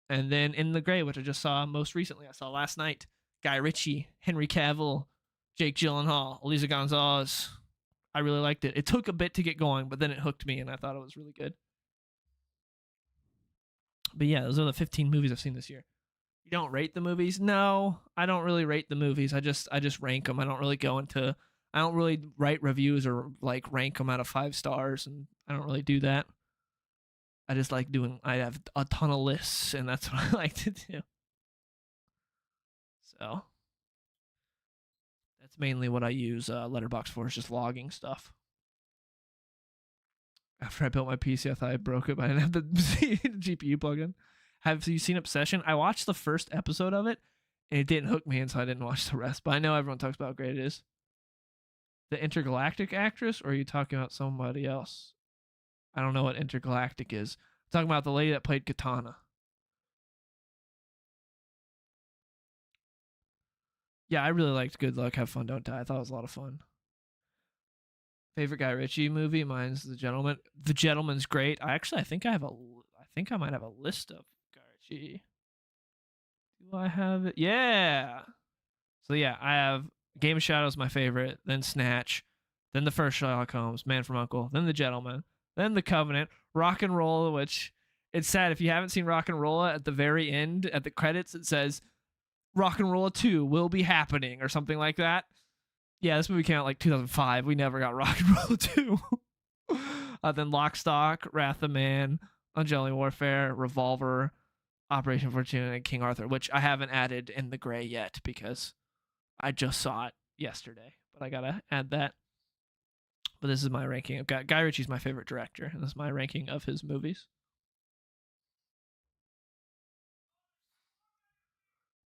And then In the Grey, which I just saw most recently, I saw last night. Guy Ritchie, Henry Cavill, Jake Gyllenhaal, Eliza Gonzalez. I really liked it. It took a bit to get going, but then it hooked me, and I thought it was really good. But yeah, those are the 15 movies I've seen this year. You don't rate the movies? No, I don't really rate the movies. I just rank them. I don't really write reviews or like rank them out of 5 stars, and I don't really do that. I just like I have a ton of lists, and that's what I like to do. So that's mainly what I use Letterboxd for, is just logging stuff. After I built my PC, I thought I broke it, but I didn't have the GPU plug-in. Have you seen Obsession? I watched the first episode of it, and it didn't hook me, and so I didn't watch the rest. But I know everyone talks about how great it is. The intergalactic actress, or are you talking about somebody else? I don't know what intergalactic is. I'm talking about the lady that played Katana. Yeah, I really liked Good Luck, Have Fun, Don't Die. I thought it was a lot of fun. Favorite Guy Ritchie movie? Mine's The Gentleman. The Gentleman's great. I think I might have a list of Guy Ritchie. Do I have it? Yeah. So yeah, I have Game of Shadows, my favorite, then Snatch, then the first Sherlock Holmes, Man from Uncle, then The Gentleman, then The Covenant, Rock and Roll, which it's sad if you haven't seen Rock and Roll, at the very end at the credits it says Rock and Roll 2 will be happening or something like that. Yeah, this movie came out like 2005. We never got Rock and Roll 2. Then Lock, Stock, Wrath of Man, Ungelling Warfare, Revolver, Operation Fortune, and King Arthur, which I haven't added in the gray yet because I just saw it yesterday. But I gotta add that. But this is my ranking. Guy Ritchie's my favorite director, and this is my ranking of his movies.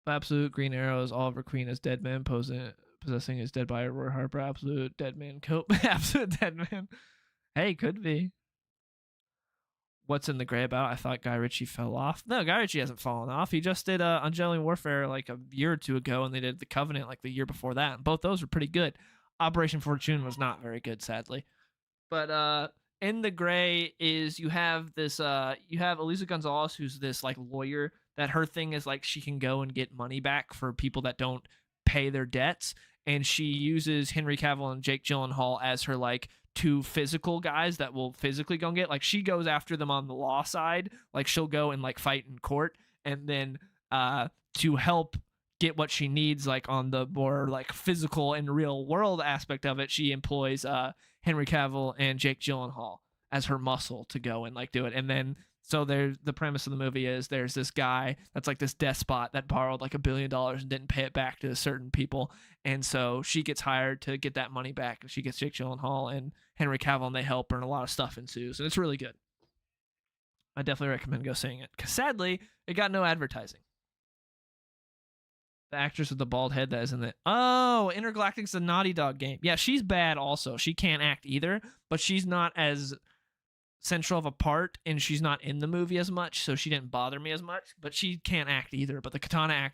Absolute, Green Arrows, Oliver Queen as Deadman, possessing his dead body, Roy Harper, Absolute, Deadman, Absolute Deadman. Hey, could be. What's in the Gray about? I thought Guy Ritchie fell off. No, Guy Ritchie hasn't fallen off. He just did Ungelling Warfare like a year or two ago, and they did The Covenant like the year before that. And both those were pretty good. Operation Fortune was not very good, sadly. But in the Gray is you have Elisa Gonzalez, who's this like lawyer that her thing is like she can go and get money back for people that don't pay their debts, and she uses Henry Cavill and Jake Gyllenhaal as her like two physical guys that will physically go and get, like, she goes after them on the law side, like she'll go and like fight in court, and then to help get what she needs like on the more like physical and real world aspect of it, she employs Henry Cavill and Jake Gyllenhaal as her muscle to go and like do it. And then so there's the premise of the movie is there's this guy that's like this despot that borrowed like $1 billion and didn't pay it back to certain people, and so she gets hired to get that money back, and she gets Jake Gyllenhaal and Henry Cavill, and they help her, and a lot of stuff ensues, and it's really good. I definitely recommend go seeing it, because sadly it got no advertising. The actress with the bald head that is in it. Oh, Intergalactic's the Naughty Dog game. Yeah, she's bad also. She can't act either, but she's not as central of a part, and she's not in the movie as much, so she didn't bother me as much, but she can't act either. But the Katana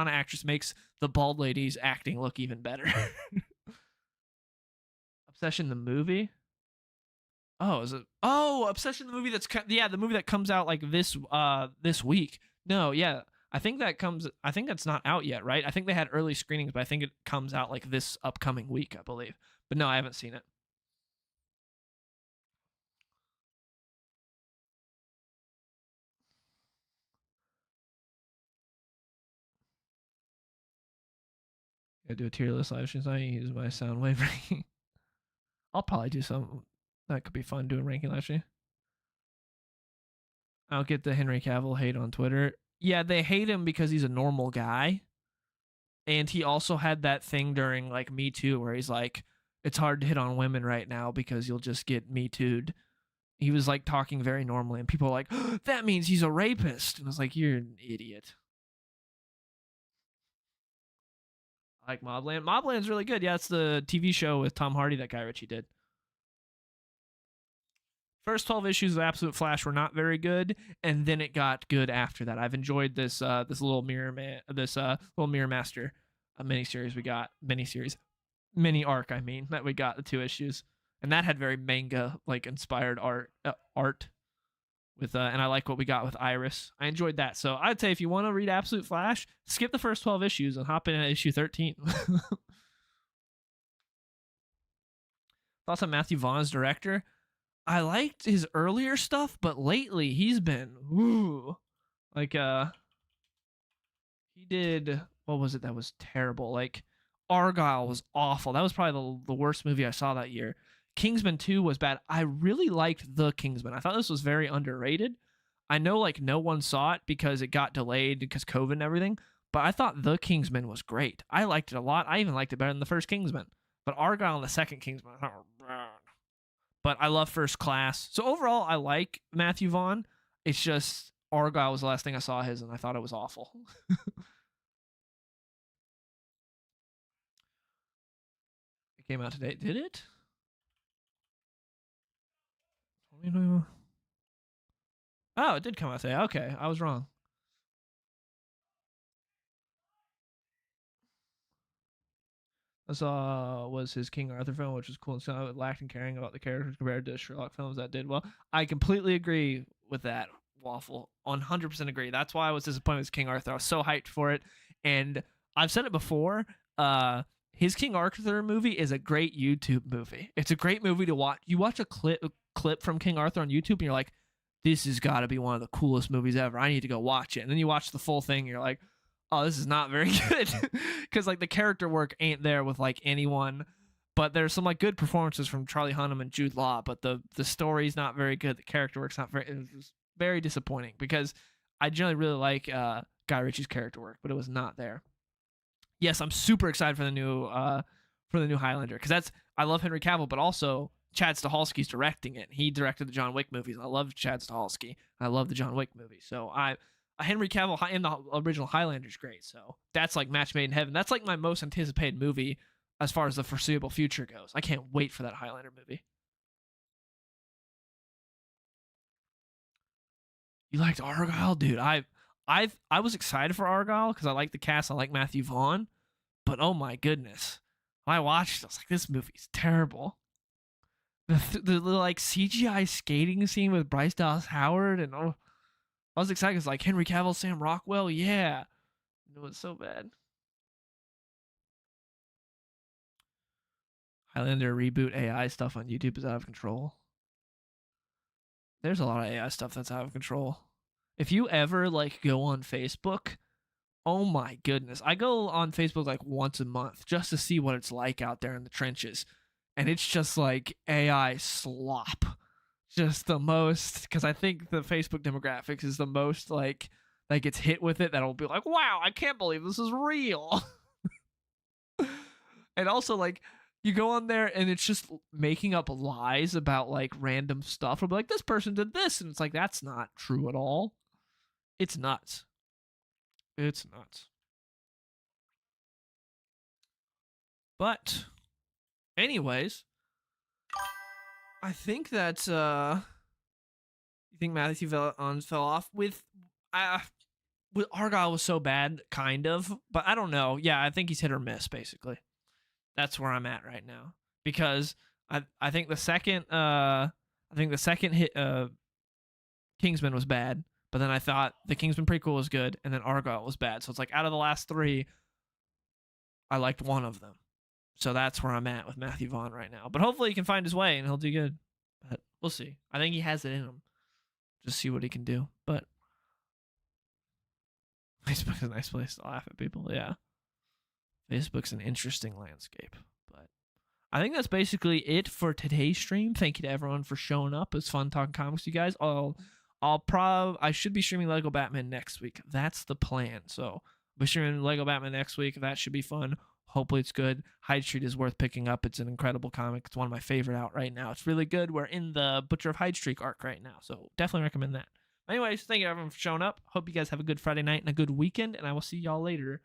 actress makes the bald lady's acting look even better. Obsession the movie? Oh, is it? Oh, Obsession the movie the movie that comes out like this week. No, yeah. I think that's not out yet, right? I think they had early screenings, but I think it comes out like this upcoming week, I believe. But no, I haven't seen it. I do a tier list live stream. I use my sound wave ranking. I'll probably do some. That could be fun doing ranking live stream. I'll get the Henry Cavill hate on Twitter. Yeah, they hate him because he's a normal guy. And he also had that thing during like Me Too where he's like, it's hard to hit on women right now because you'll just get Me Too'd. He was like talking very normally, and people were like, oh, that means he's a rapist. And I was like, you're an idiot. I like Mobland. Mobland's really good. Yeah, it's the TV show with Tom Hardy that Guy Ritchie did. First 12 issues of Absolute Flash were not very good, and then it got good after that. I've enjoyed this little Mirror Master miniseries we got, mini arc, I mean, that we got, the 2 issues. And that had very manga like inspired art with and I like what we got with Iris. I enjoyed that. So I'd say if you want to read Absolute Flash, skip the first 12 issues and hop in at issue 13. Thoughts on Matthew Vaughn as director? I liked his earlier stuff, but lately he's been like he did, what was it that was terrible? Like Argyle was awful. That was probably the worst movie I saw that year. Kingsman 2 was bad. I really liked The Kingsman. I thought this was very underrated. I know like no one saw it because it got delayed because COVID and everything, but I thought The Kingsman was great. I liked it a lot. I even liked it better than the first Kingsman. But Argyle and the second Kingsman, I thought were bad. But I love First Class. So overall, I like Matthew Vaughn. It's just Argyle was the last thing I saw his, and I thought it was awful. It came out today. Did it? 2021. Oh, it did come out today. Okay, I was wrong. I saw was his King Arthur film, which was cool and so it lacked in caring about the characters compared to Sherlock films that did well. I completely agree with that, Waffle. 100% agree. That's why I was disappointed with King Arthur. I was so hyped for it, and I've said it before. His King Arthur movie is a great YouTube movie. It's a great movie to watch. You watch a clip from King Arthur on YouTube, and you're like, "This has got to be one of the coolest movies ever. I need to go watch it." And then you watch the full thing, and you're like, "Oh, this is not very good," because like the character work ain't there with like anyone. But there's some like good performances from Charlie Hunnam and Jude Law, but the story's not very good. The character work's not very. It was very disappointing because I generally really like Guy Ritchie's character work, but it was not there. Yes, I'm super excited for the new Highlander because I love Henry Cavill, but also Chad Stahelski's directing it. He directed the John Wick movies. I love Chad Stahelski. I love the John Wick movies. So Henry Cavill in the original Highlander is great. So that's like match made in heaven. That's like my most anticipated movie as far as the foreseeable future goes. I can't wait for that Highlander movie. You liked Argyle, dude? I was excited for Argyle because I like the cast. I like Matthew Vaughn, but oh my goodness, when I watched it, I was like, this movie's terrible. The like CGI skating scene with Bryce Dallas Howard, and I was excited because like Henry Cavill, Sam Rockwell, yeah, it was so bad. Highlander reboot AI stuff on YouTube is out of control. There's a lot of AI stuff that's out of control. If you ever like go on Facebook, oh my goodness. I go on Facebook like once a month just to see what it's like out there in the trenches. And it's just like AI slop. Just the most, because I think the Facebook demographics is the most like that gets hit with it that'll be like, wow, I can't believe this is real. And also like you go on there and it's just making up lies about like random stuff. It'll be like, this person did this, and it's like that's not true at all. It's nuts. It's nuts. But anyways, I think that you think Matthew fell off with Argyle was so bad, kind of, but I don't know. Yeah, I think he's hit or miss basically. That's where I'm at right now because I think the second hit Kingsman was bad, but then I thought the Kingsman prequel was good, and then Argyle was bad. So it's like out of the last three, I liked one of them. So that's where I'm at with Matthew Vaughn right now. But hopefully he can find his way and he'll do good. But we'll see. I think he has it in him. Just see what he can do. But Facebook's a nice place to laugh at people. Yeah. Facebook's an interesting landscape. But I think that's basically it for today's stream. Thank you to everyone for showing up. It's fun talking comics to you guys. I should be streaming Lego Batman next week. That's the plan. So I'll be streaming Lego Batman next week. That should be fun. Hopefully it's good. Hyde Street is worth picking up. It's an incredible comic. It's one of my favorite out right now. It's really good. We're in the Butcher of Hyde Street arc right now, so definitely recommend that. Anyways, thank you everyone for showing up. Hope you guys have a good Friday night and a good weekend, and I will see y'all later.